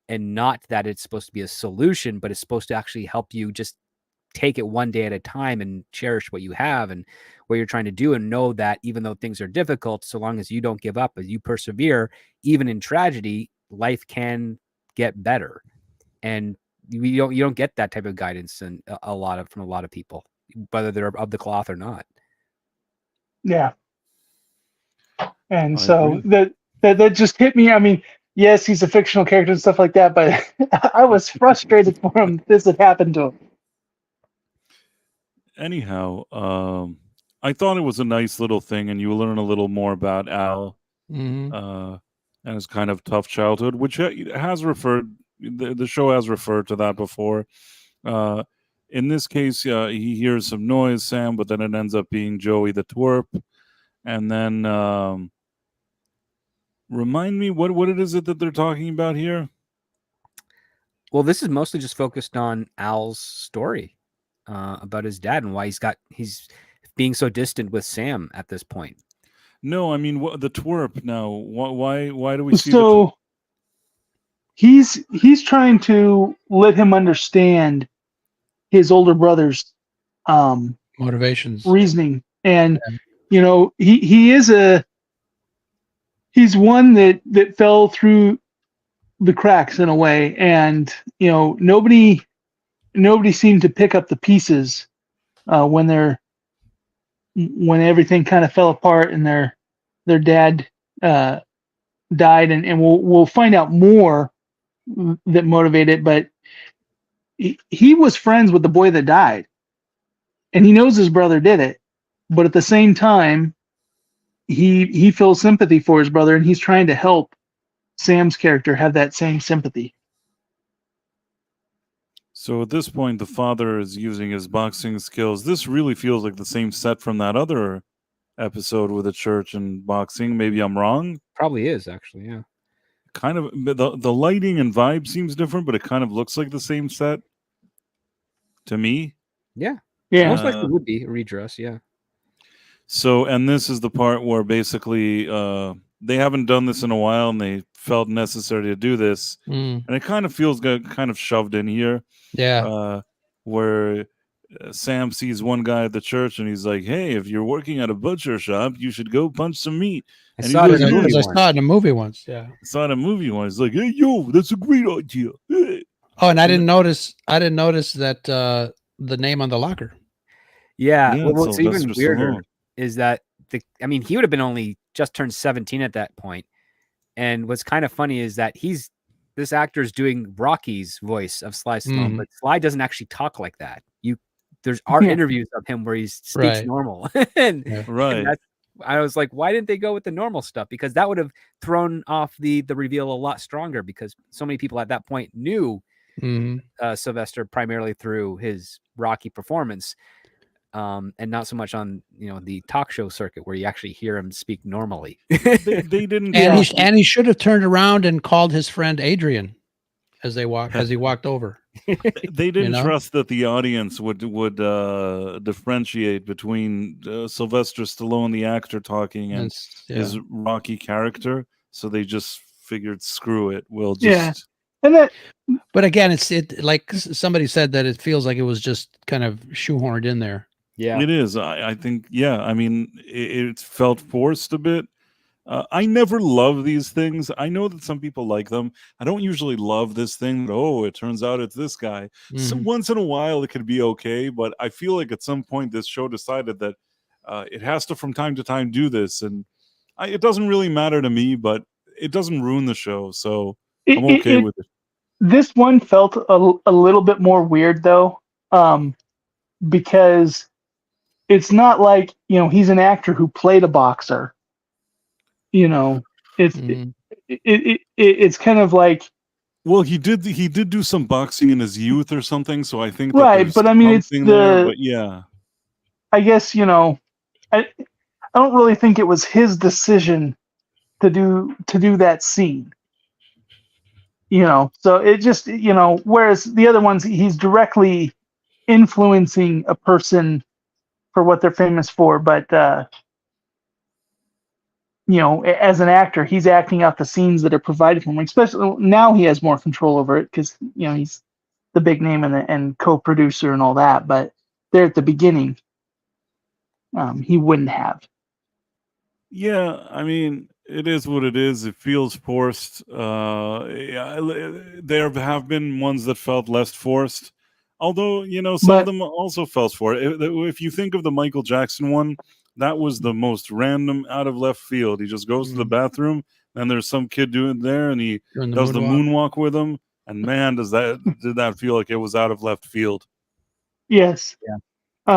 and not that it's supposed to be a solution, but it's supposed to actually help you just take it one day at a time and cherish what you have and what you're trying to do, and know that even though things are difficult, so long as you don't give up, as you persevere, even in tragedy, life can get better. And you don't get that type of guidance and from a lot of people, whether they're of the cloth or not. Yeah. And so that just hit me. I mean, yes, he's a fictional character and stuff like that, but I was frustrated for him this had happened to him. Anyhow, I thought it was a nice little thing, and you learn a little more about Al and his kind of tough childhood, which has referred, the show has referred to that before. In this case, he hears some noise, Sam, but then it ends up being Joey the twerp. And then, remind me, what it is that they're talking about here? Well, this is mostly just focused on Al's story about his dad and why he's being so distant with Sam at this point. No, I mean the twerp. Now, why do we see? So he's trying to let him understand his older brother's motivations, reasoning, and he's one that fell through the cracks in a way, and nobody seemed to pick up the pieces when everything kind of fell apart and their dad died, and we'll find out more that motivated, but he was friends with the boy that died, and he knows his brother did it, but at the same time he feels sympathy for his brother, and he's trying to help Sam's character have that same sympathy. So at this point, the father is using his boxing skills. This really feels like the same set from that other episode with the church and boxing. Maybe I'm wrong. Probably is, actually, yeah. Kind of the lighting and vibe seems different, but it kind of looks like the same set to me. Yeah. Yeah. Most likely it would be a redress, yeah. So, and this is the part where basically they haven't done this in a while, and they felt necessary to do this, and it kind of feels kind of shoved in here. Yeah. Where Sam sees one guy at the church, and he's like, "Hey, if you're working at a butcher shop, you should go punch some meat." I saw it in a movie once. Yeah, I saw it in a movie once. He's like, "Hey, yo, that's a great idea." Oh, and I didn't notice that the name on the locker. Yeah. What's even weirder is that he would have been only just turned 17 at that point. And what's kind of funny is that this actor is doing Rocky's voice of Sly Stallone, but Sly doesn't actually talk like that. There's interviews of him where he speaks normal. and I was like, why didn't they go with the normal stuff? Because that would have thrown off the reveal a lot stronger, because so many people at that point knew Sylvester primarily through his Rocky performance. And not so much on the talk show circuit where you actually hear him speak normally. they didn't, and he should have turned around and called his friend Adrian as he walked over. They didn't trust that the audience would differentiate between Sylvester Stallone, the actor, talking, and his Rocky character. So they just figured, screw it, we'll just. But again, it's like somebody said that it feels like it was just kind of shoehorned in there. Yeah, it is. I think, I mean, it felt forced a bit. I never love these things. I know that some people like them. I don't usually love this thing. Oh, it turns out it's this guy. So once in a while, it could be okay. But I feel like at some point, this show decided that it has to, from time to time, do this. And it doesn't really matter to me, but it doesn't ruin the show. So I'm okay with it. This one felt a little bit more weird, though, because it's not like, he's an actor who played a boxer. It's kind of like, well, he did do some boxing in his youth or something, so I think but I mean, it's but yeah, I guess I don't really think it was his decision to do that scene. So it just, whereas the other ones, he's directly influencing a person for what they're famous for, but as an actor, he's acting out the scenes that are provided for him. Especially now, he has more control over it because he's the big name and co-producer and all that. But there at the beginning, he wouldn't have. Yeah, I mean, it is what it is. It feels forced. There have been ones that felt less forced, although some of them also felt forced. If you think of the Michael Jackson one, that was the most random, out of left field. He just goes to the bathroom, And there's some kid doing there, and he Doing does the moonwalk. moonwalk with him. And man, did that feel like it was out of left field? Yes. Yeah.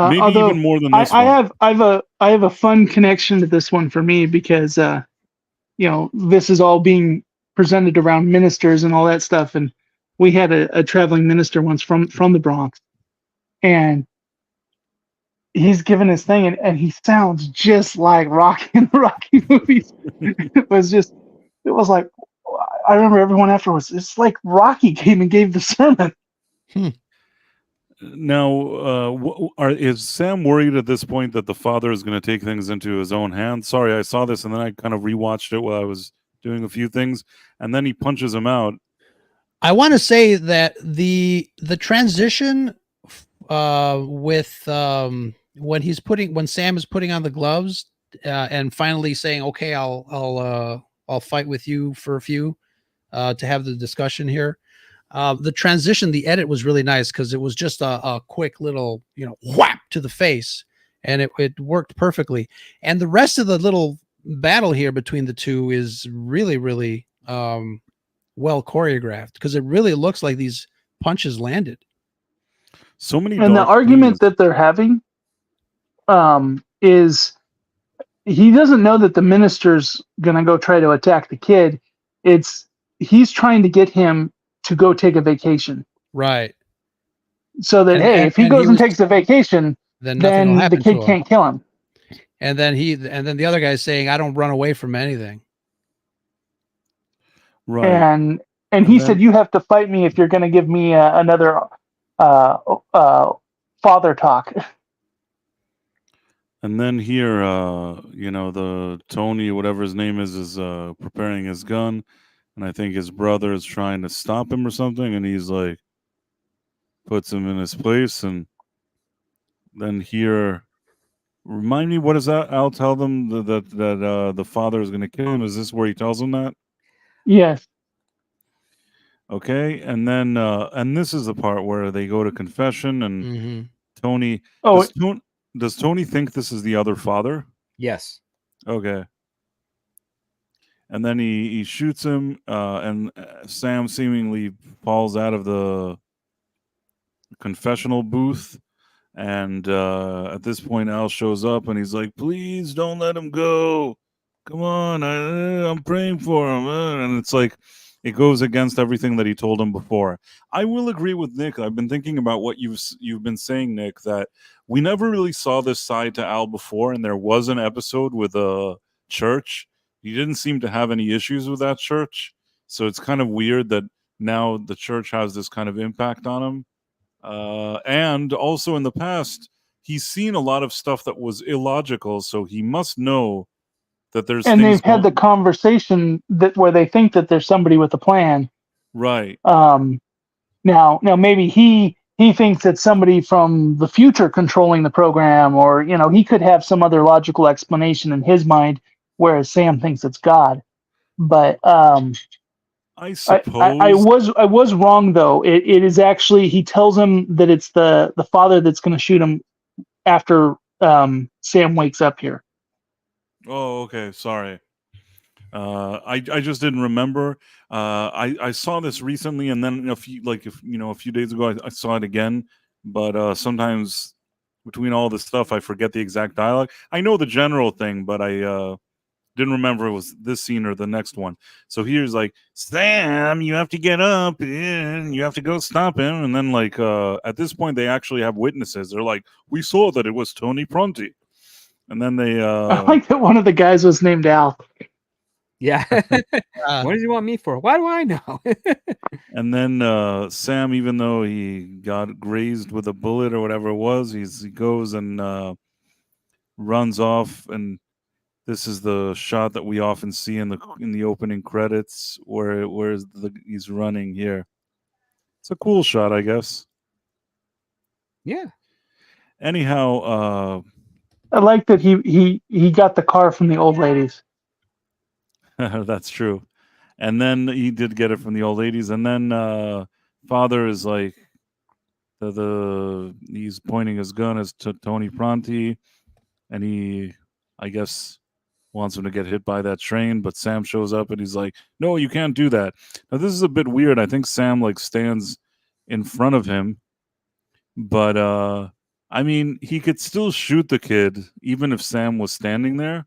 Maybe Although even more than this one. I have a fun connection to this one for me because this is all being presented around ministers and all that stuff, and we had a traveling minister once from the Bronx, and he's given his thing, and he sounds just like Rocky in the Rocky movies. It was like, I remember everyone afterwards, it's like Rocky came and gave the sermon. Now, is Sam worried at this point that the father is going to take things into his own hands? Sorry, I saw this and then I kind of rewatched it while I was doing a few things, and then he punches him out. I want to say that the transition with when Sam is putting on the gloves and finally saying, "Okay, I'll fight with you for a few to have the discussion here." The transition, the edit was really nice because it was just a quick little, whap to the face, and it worked perfectly. And the rest of the little battle here between the two is really, really well choreographed because it really looks like these punches landed. So many. And the argument that they're having is he doesn't know that the minister's gonna go try to attack the kid. He's trying to get him to go take a vacation, right? So that if he goes and takes a vacation, then the kid can't kill him. And then the other guy's saying, "I don't run away from anything." Right. And he said, "You have to fight me if you're going to give me another father talk." And then here, the Tony, whatever his name is preparing his gun. And I think his brother is trying to stop him or something. And he's like, puts him in his place. And then here, remind me, what is that? I'll tell them that the father is going to kill him. Is this where he tells him that? Yes. Okay. And then, and this is the part where they go to confession and Tony. Oh, does Tony think this is the other father? Yes. Okay. And then he shoots him, and Sam seemingly falls out of the confessional booth. And at this point, Al shows up, and he's like, "Please don't let him go. Come on, I'm praying for him." And it's like, it goes against everything that he told him before. I will agree with Nick. I've been thinking about what you've been saying, Nick, that we never really saw this side to Al before, and there was an episode with a church. He didn't seem to have any issues with that church. So it's kind of weird that now the church has this kind of impact on him. And also in the past, he's seen a lot of stuff that was illogical. So he must know that there's and they've had the conversation where they think that there's somebody with a plan. Right. Now maybe he thinks it's somebody from the future controlling the program, or, he could have some other logical explanation in his mind, whereas Sam thinks it's God. But I suppose I was wrong though. It is actually, he tells him that it's the father that's going to shoot him after Sam wakes up here. Oh, okay. Sorry. I just didn't remember. I saw this recently, and then a few days ago, I saw it again. But sometimes between all this stuff, I forget the exact dialogue. I know the general thing, but I didn't remember it was this scene or the next one. So here's like, "Sam, you have to get up and you have to go stop him." And then at this point, they actually have witnesses. They're like, "We saw that it was Tony Pronti." And then they I like that one of the guys was named Al. Yeah. What does he want me for? Why do I know? And then Sam, even though he got grazed with a bullet or whatever it was, he goes and runs off. And this is the shot that we often see in the opening credits, where he's running here. It's a cool shot, I guess. Yeah. Anyhow, I like that he got the car from the old ladies. that's true. And then he did get it from the old ladies. And then father is like, he's pointing his gun as to Tony Pronti, and he, I guess, wants him to get hit by that train, but Sam shows up and he's like, no, you can't do that. Now this is a bit weird. I think Sam like stands in front of him, but I mean, he could still shoot the kid even if Sam was standing there.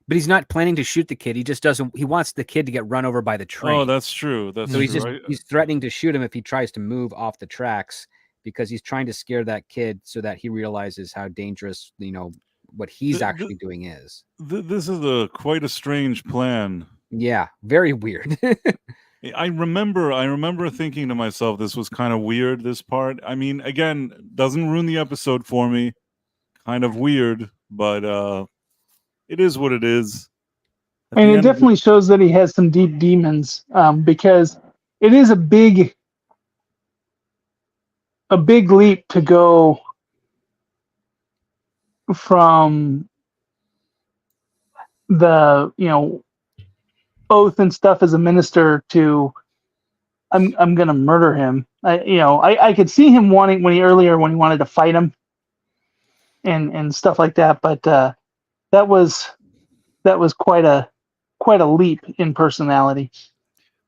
But he's not planning to shoot the kid. He just doesn't. He wants the kid to get run over by the train. Oh, that's true. That's so true. he's threatening to shoot him if he tries to move off the tracks, because he's trying to scare that kid so that he realizes how dangerous, what he's actually doing is. This is quite a strange plan. Yeah, very weird. I remember thinking to myself, this was kind of weird, this part. I mean, again, doesn't ruin the episode for me. Kind of weird, but it is what it is. And it definitely shows that he has some deep demons, because it is a big leap to go from the oath and stuff as a minister to I'm gonna murder him. I could see him wanting when he wanted to fight him and stuff like that, but that was quite a leap in personality.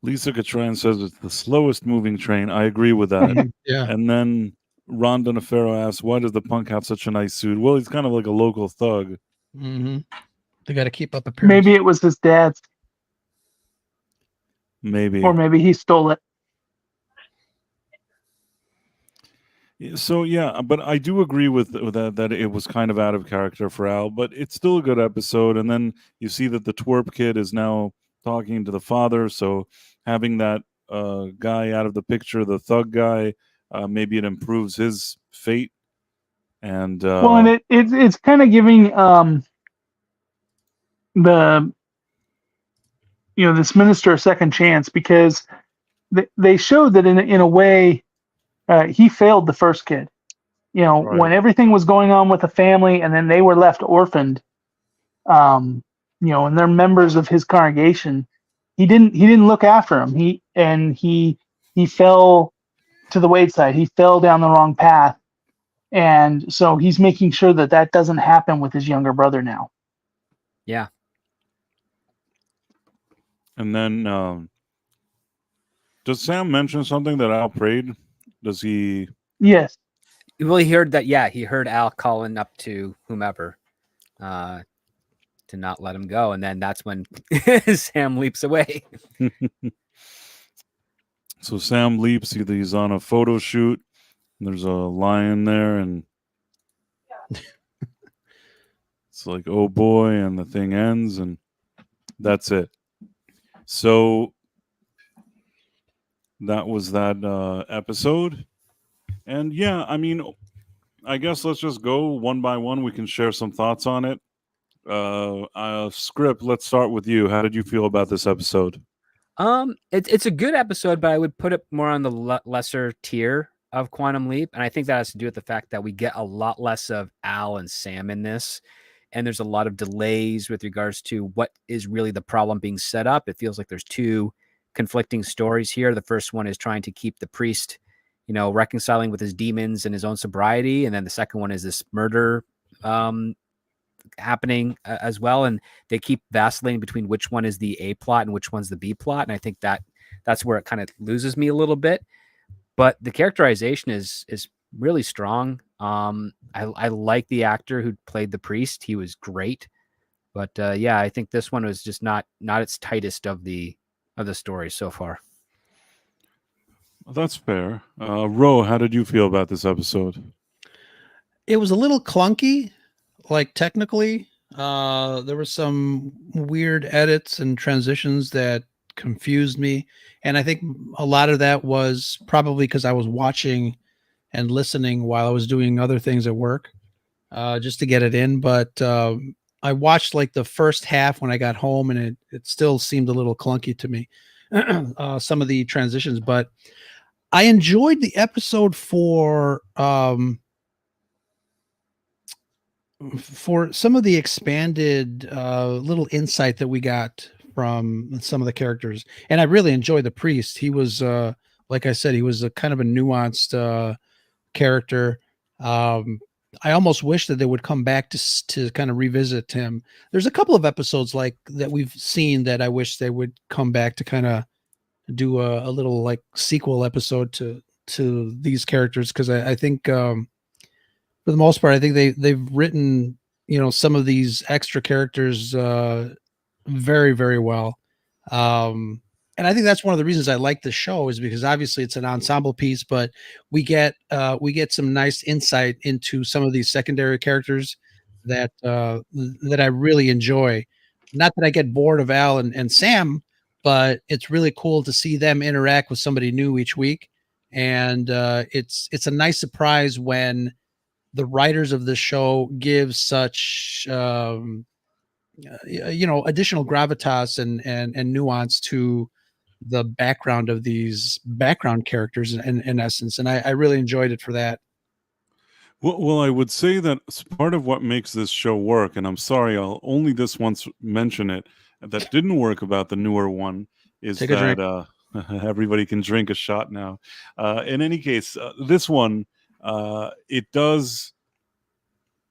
Lisa Catran says it's the slowest moving train. I agree with that. Yeah. And then Ron Donofero asks, why does the punk have such a nice suit? Well, he's kind of like a local thug. Mm-hmm. They got to keep up appearance. Maybe it was his dad's. Maybe. Or maybe he stole it. So, yeah, but I do agree with that it was kind of out of character for Al, but it's still a good episode. And then you see that the twerp kid is now talking to the father. So having that guy out of the picture, the thug guy, maybe it improves his fate. And and it's kind of giving this minister a second chance, because they showed that in a way he failed the first kid. Right. When everything was going on with the family and then they were left orphaned, and they're members of his congregation, he didn't look after them. He fell to the wayside. He fell down the wrong path. And so he's making sure that doesn't happen with his younger brother now. Yeah. And then does Sam mention something that Al prayed? Does he? Yes. Well, he heard that. Yeah, he heard Al calling up to whomever to not let him go, and then that's when Sam leaps away. So Sam leaps. He's on a photo shoot. There's a lion there, and it's like, oh boy, and the thing ends, and that's it. So that was that episode. And yeah, I mean, I guess let's just go one by one. We can share some thoughts on it. Script, let's start with you. How did you feel about this episode? It's a good episode, but I would put it more on the lesser tier of Quantum Leap. And I think that has to do with the fact that we get a lot less of Al and Sam in this. And there's a lot of delays with regards to what is really the problem being set up. It feels like there's two conflicting stories here. The first one is trying to keep the priest, reconciling with his demons and his own sobriety. And then the second one is this murder happening as well. And they keep vacillating between which one is the A plot and which one's the B plot. And I think that's where it kind of loses me a little bit. But the characterization is really strong. I like the actor who played the priest. He was great. But yeah, I think this one was just not its tightest of the stories so far. That's fair. Ro, how did you feel about this episode? It was a little clunky, like technically. There were some weird edits and transitions that confused me. And I think a lot of that was probably because I was watching and listening while I was doing other things at work, just to get it in. But I watched like the first half when I got home, and it still seemed a little clunky to me, some of the transitions. But I enjoyed the episode for some of the expanded little insight that we got from some of the characters. And I really enjoyed the priest. He was, like I said, he was a kind of a nuanced character. I almost wish that they would come back to kind of revisit him. There's a couple of episodes like that we've seen that I wish they would come back to kind of do a little like sequel episode to these characters, because I think for the most part I think they've written some of these extra characters very, very well. And I think that's one of the reasons I like the show, is because obviously it's an ensemble piece, but we get some nice insight into some of these secondary characters that I really enjoy. Not that I get bored of Al and Sam, but it's really cool to see them interact with somebody new each week. And it's a nice surprise when the writers of the show give such additional gravitas and nuance to the background of these background characters in essence. And I really enjoyed it for that. Well, I would say that part of what makes this show work, and I'm sorry, I'll only this once mention it, that didn't work about the newer one, is Take a drink. that everybody can drink a shot now. In any case, this one, it does...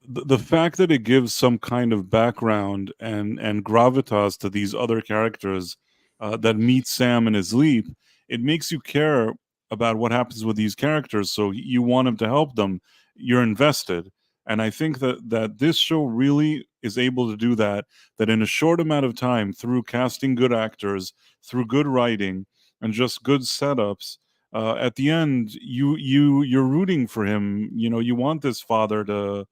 The fact that it gives some kind of background and gravitas to these other characters that meet Sam in his leap, it makes you care about what happens with these characters, so you want him to help them. You're invested. And I think that this show really is able to do that in a short amount of time, through casting good actors, through good writing, and just good setups. At the end, you're rooting for him. You want this father to...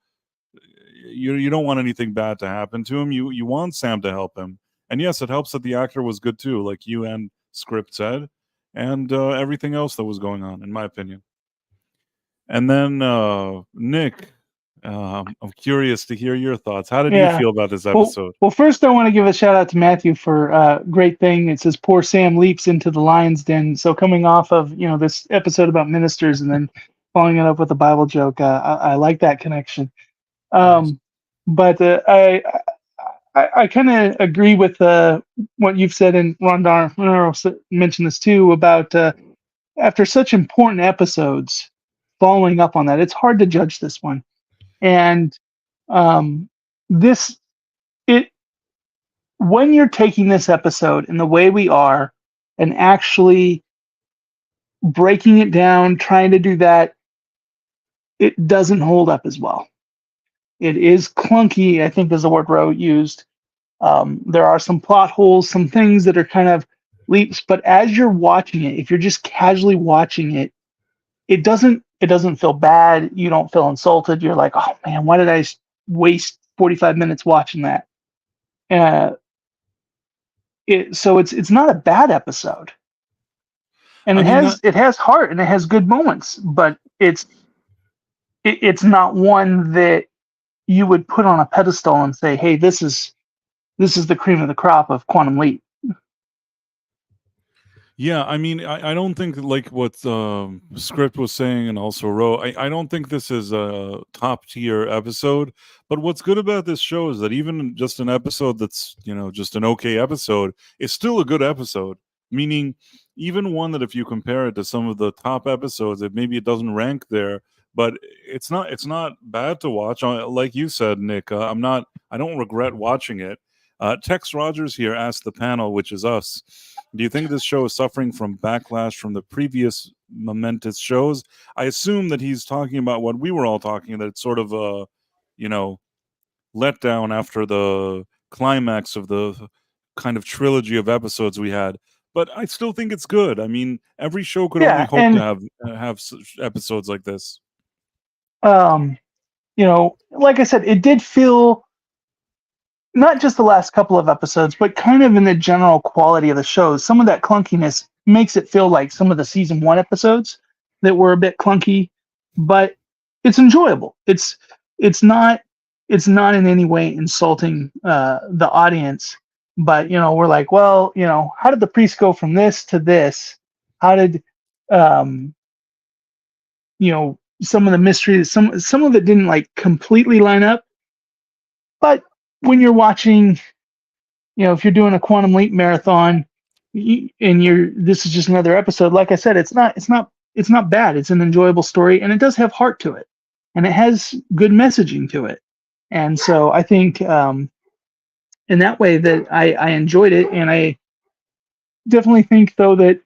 You don't want anything bad to happen to him. You want Sam to help him. And yes, it helps that the actor was good too, like you and Script said, and everything else that was going on, in my opinion. And then Nick, I'm curious to hear your thoughts. How did you feel about this episode? Well, first I want to give a shout out to Matthew for a great thing. It says poor Sam leaps into the lion's den. So coming off of this episode about ministers and then following it up with a Bible joke, I like that connection. Nice. But I kind of agree with what you've said, and Rondar mentioned this too, about after such important episodes, following up on that, it's hard to judge this one. And when you're taking this episode in the way we are and actually breaking it down, trying to do that, it doesn't hold up as well. It is clunky, I think is the word Ro used. There are some plot holes, some things that are kind of leaps, but as you're watching it, if you're just casually watching it, it doesn't feel bad. You don't feel insulted. You're like, oh man, why did I waste 45 minutes watching that? So it's not a bad episode. And it has heart and it has good moments, but it's not one that you would put on a pedestal and say, hey, this is the cream of the crop of Quantum Leap. Yeah, I mean, I don't think, like what Script was saying, and also Ro, I don't think this is a top-tier episode, but what's good about this show is that even just an episode that's, just an okay episode, is still a good episode, meaning even one that if you compare it to some of the top episodes, maybe it doesn't rank there, but it's not bad to watch. Like you said, Nick, I don't regret watching it. Tex Rogers here asked the panel, which is us, do you think this show is suffering from backlash from the previous momentous shows? I assume that he's talking about what we were all talking about. It's sort of a, letdown after the climax of the kind of trilogy of episodes we had. But I still think it's good. I mean, every show could only hope to have episodes like this. Like I said, it did feel, not just the last couple of episodes, but kind of in the general quality of the shows. Some of that clunkiness makes it feel like some of the season 1 episodes that were a bit clunky, but it's enjoyable. It's not in any way insulting the audience, but we're like, well, how did the priest go from this to this? How did some of the mysteries, some of it didn't like completely line up, but when you're watching, if you're doing a Quantum Leap marathon, this is just another episode. Like I said, it's not bad. It's an enjoyable story, and it does have heart to it. and it has good messaging to it. And so I think in that way that I enjoyed it, and I definitely think though that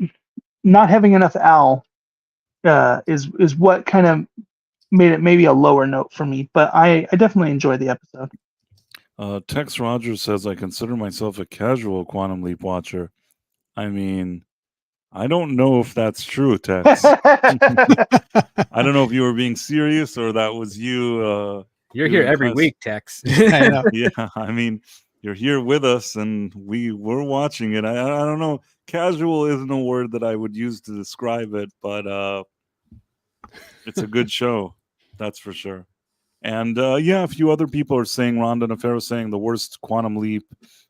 not having enough Al is what kind of made it maybe a lower note for me. But I definitely enjoyed the episode. Tex Rogers says, I consider myself a casual Quantum Leap watcher. I mean, I don't know if that's true, Tex. I don't know if you were being serious or that was you. You're here every week, Tex. I know. Yeah, I mean, you're here with us and we're watching it. I don't know. Casual isn't a word that I would use to describe it, but it's a good show. That's for sure. And yeah, a few other people are saying, Rhonda Nefero saying the worst Quantum Leap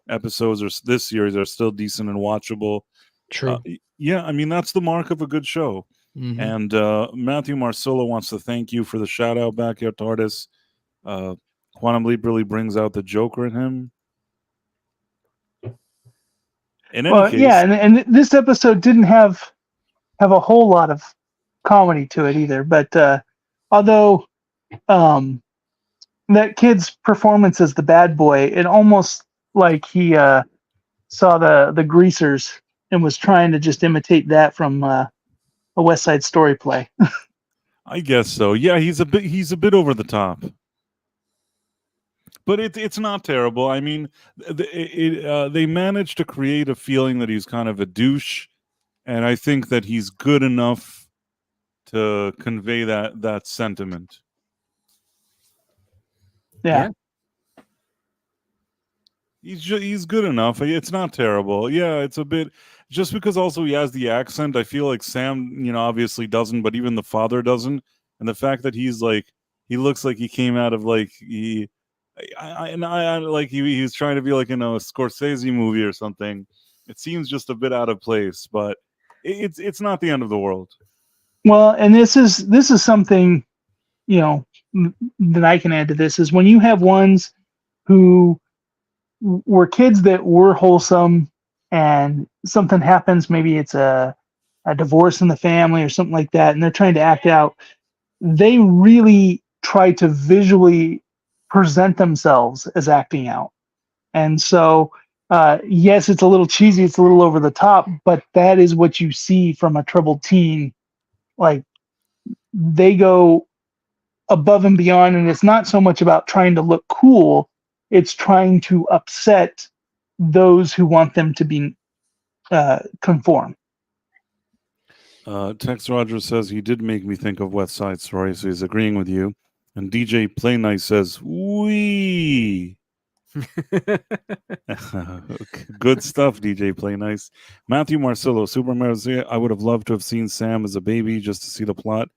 episodes this series are still decent and watchable. True. Yeah, I mean, that's the mark of a good show. Mhm. And Matthew Marcillo wants to thank you for the shout out, Back Yard Tardis. Quantum Leap really brings out the Joker in him. In any case, yeah, and this episode didn't have a whole lot of comedy to it either. But although that kid's performance as the bad boy, it almost like he saw the Greasers and was trying to just imitate that from a West Side Story play. I guess so. Yeah, he's a bit over the top, but it's not terrible. I mean, they managed to create a feeling that he's kind of a douche, and I think that he's good enough to convey that sentiment. Yeah. He's good enough. It's not terrible. Yeah, it's a bit, just because also he has the accent. I feel like Sam, obviously doesn't, but even the father doesn't. And the fact that he's like, he looks like he came out of like he was trying to be like in a Scorsese movie or something. It seems just a bit out of place, but it's not the end of the world. Well, and this is something, that I can add to this is when you have ones who were kids that were wholesome and something happens, maybe it's a divorce in the family or something like that, and they're trying to act out, they really try to visually present themselves as acting out. And so, yes, it's a little cheesy, it's a little over the top, but that is what you see from a troubled teen. Like, they go above and beyond, and it's not so much about trying to look cool, it's trying to upset those who want them to be conform. Tex Rogers says he did make me think of West Side Story, so he's agreeing with you. And DJ Play Nice says, "Wee." Good stuff, DJ Play Nice. Matthew Marcillo, Super Mario. I would have loved to have seen Sam as a baby just to see the plot.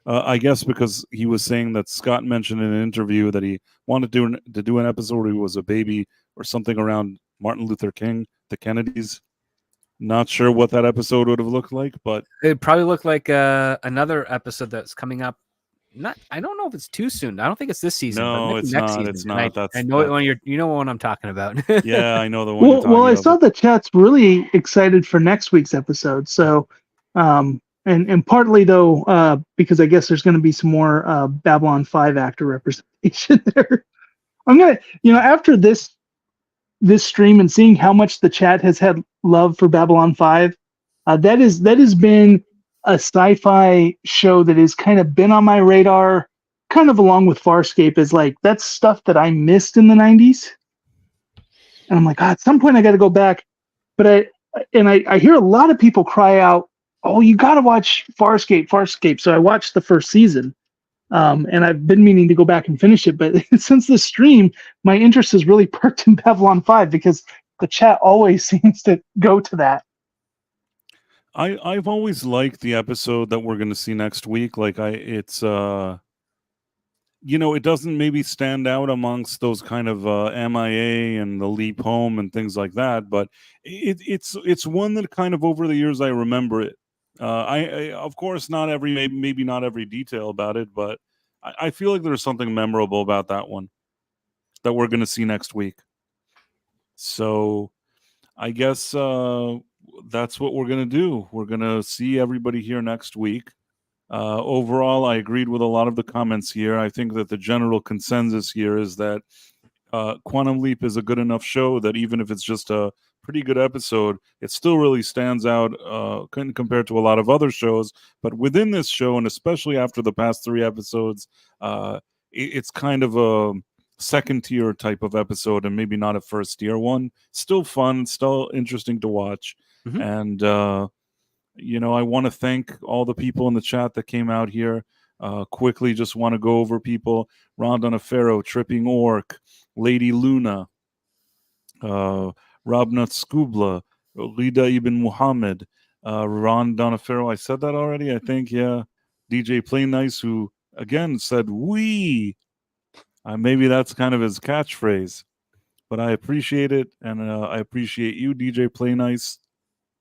I guess because he was saying that Scott mentioned in an interview that he wanted to do an episode where he was a baby or something around Martin Luther King, the Kennedys. Not sure what that episode would have looked like, but It'd probably look like another episode that's coming up. I don't know if it's too soon. I don't think it's this season. No, but it's next not. season. It's not. I know when you know what I'm talking about. Yeah, I know the one. Well, I saw the chat's really excited for next week's episode. So, and partly though, because I guess there's going to be some more Babylon 5 actor representation there. I'm gonna, after this stream and seeing how much the chat has had love for Babylon 5, that has been a sci-fi show that has kind of been on my radar, kind of along with Farscape, is like, that's stuff that I missed in the 90s. And I'm like, at some point I got to go back. But I hear a lot of people cry out, oh, you got to watch Farscape. So I watched the first season. And I've been meaning to go back and finish it. But since the stream, my interest has really perked in Babylon 5 because the chat always seems to go to that. I've always liked the episode that we're going to see next week. Like it doesn't maybe stand out amongst those kind of MIA and the Leap Home and things like that, but it's one that kind of over the years I remember it. I of course maybe not every detail about it, but I feel like there's something memorable about that one that we're going to see next week. So I guess that's what we're going to do. We're going to see everybody here next week. Overall, I agreed with a lot of the comments here. I think that the general consensus here is that Quantum Leap is a good enough show that even if it's just a pretty good episode, it still really stands out compared to a lot of other shows. But within this show, and especially after the past 3 episodes, it's kind of a second tier type of episode and maybe not a first tier one. Still fun, still interesting to watch. And I want to thank all the people in the chat that came out here. Quickly, just want to go over people: Ron Donofero, Tripping Orc, Lady Luna, Rabnat Skubla, Rida Ibn Muhammad, Ron Donofero. I said that already, I think. Yeah. DJ Play Nice, who again said "we." Maybe that's kind of his catchphrase, but I appreciate it, and I appreciate you, DJ Play Nice.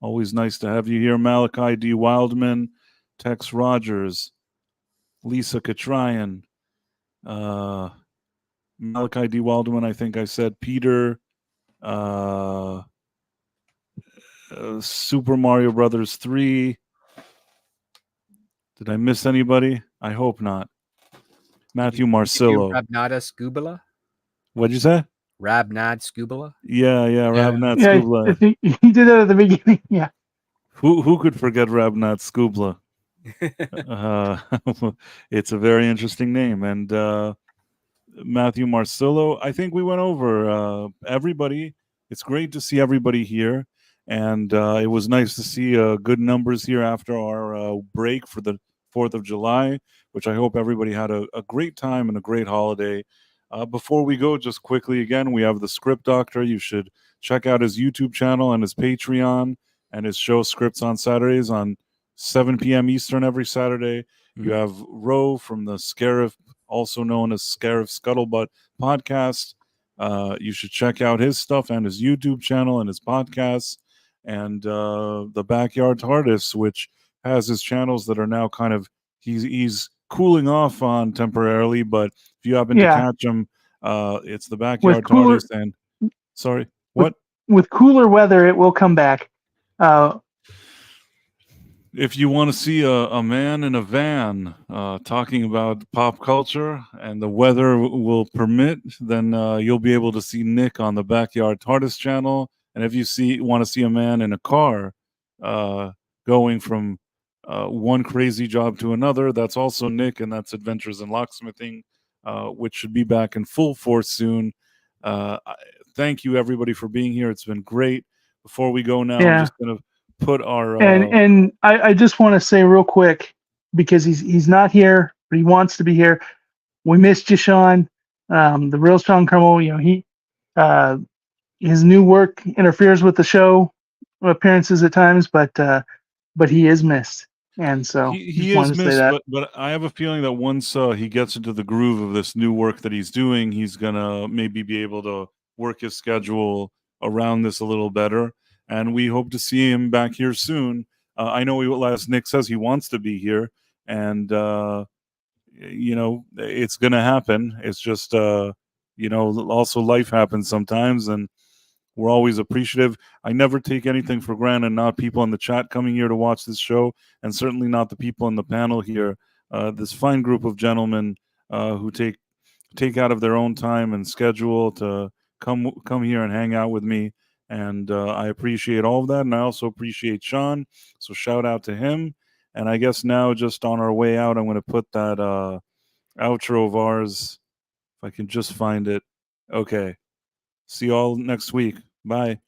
Always nice to have you here. Malachi D. Wildman, Tex Rogers, Lisa Katryan, Malachi D. Wildman, I think I said Peter, Super Mario Brothers 3. Did I miss anybody? I hope not. Matthew Marcillo. Rabnada Scubala? What'd you say? Rabnad Scubala? Yeah, Rabnat Yeah, Skubla. I think he did that at the beginning. Yeah. Who could forget Rabnat Skubla? It's a very interesting name. And Matthew Marcillo, I think we went over everybody. It's great to see everybody here. And it was nice to see good numbers here after our break for the 4th of July, which I hope everybody had a great time and a great holiday. Before we go, just quickly again, we have the Script Doctor. You should check out his YouTube channel and his Patreon and his show Scripts on Saturdays on 7 p.m. Eastern every Saturday. You have Ro from the Scarif, also known as Scarif Scuttlebutt podcast. You should check out his stuff and his YouTube channel and his podcasts. And the Back Yard Tardis, which has his channels that are now kind of, he's cooling off on temporarily, but if you happen to catch him, it's the Back Yard Tardis. And sorry, what? With cooler weather, it will come back. If you want to see a man in a van talking about pop culture and the weather will permit, then you'll be able to see Nick on the Backyard Tardis channel. And if you want to see a man in a car going from one crazy job to another, that's also Nick, and that's Adventures in Locksmithing, which should be back in full force soon. Thank you, everybody, for being here. It's been great. Before we go now, I'm just going to put our and I just want to say real quick, because he's not here, but he wants to be here. We missed you, Sean. The real Sean Krummel, he his new work interferes with the show appearances at times, but he is missed, and so he is missed. But I have a feeling that once he gets into the groove of this new work that he's doing, he's gonna maybe be able to work his schedule around this a little better. And we hope to see him back here soon. I know, as Nick says, he wants to be here, and it's going to happen. It's just also life happens sometimes, and we're always appreciative. I never take anything for granted. Not people in the chat coming here to watch this show, and certainly not the people in the panel here. This fine group of gentlemen who take out of their own time and schedule to come here and hang out with me. And I appreciate all of that. And I also appreciate Sean. So shout out to him. And I guess now, just on our way out, I'm going to put that outro of ours, if I can just find it. Okay. See you all next week. Bye.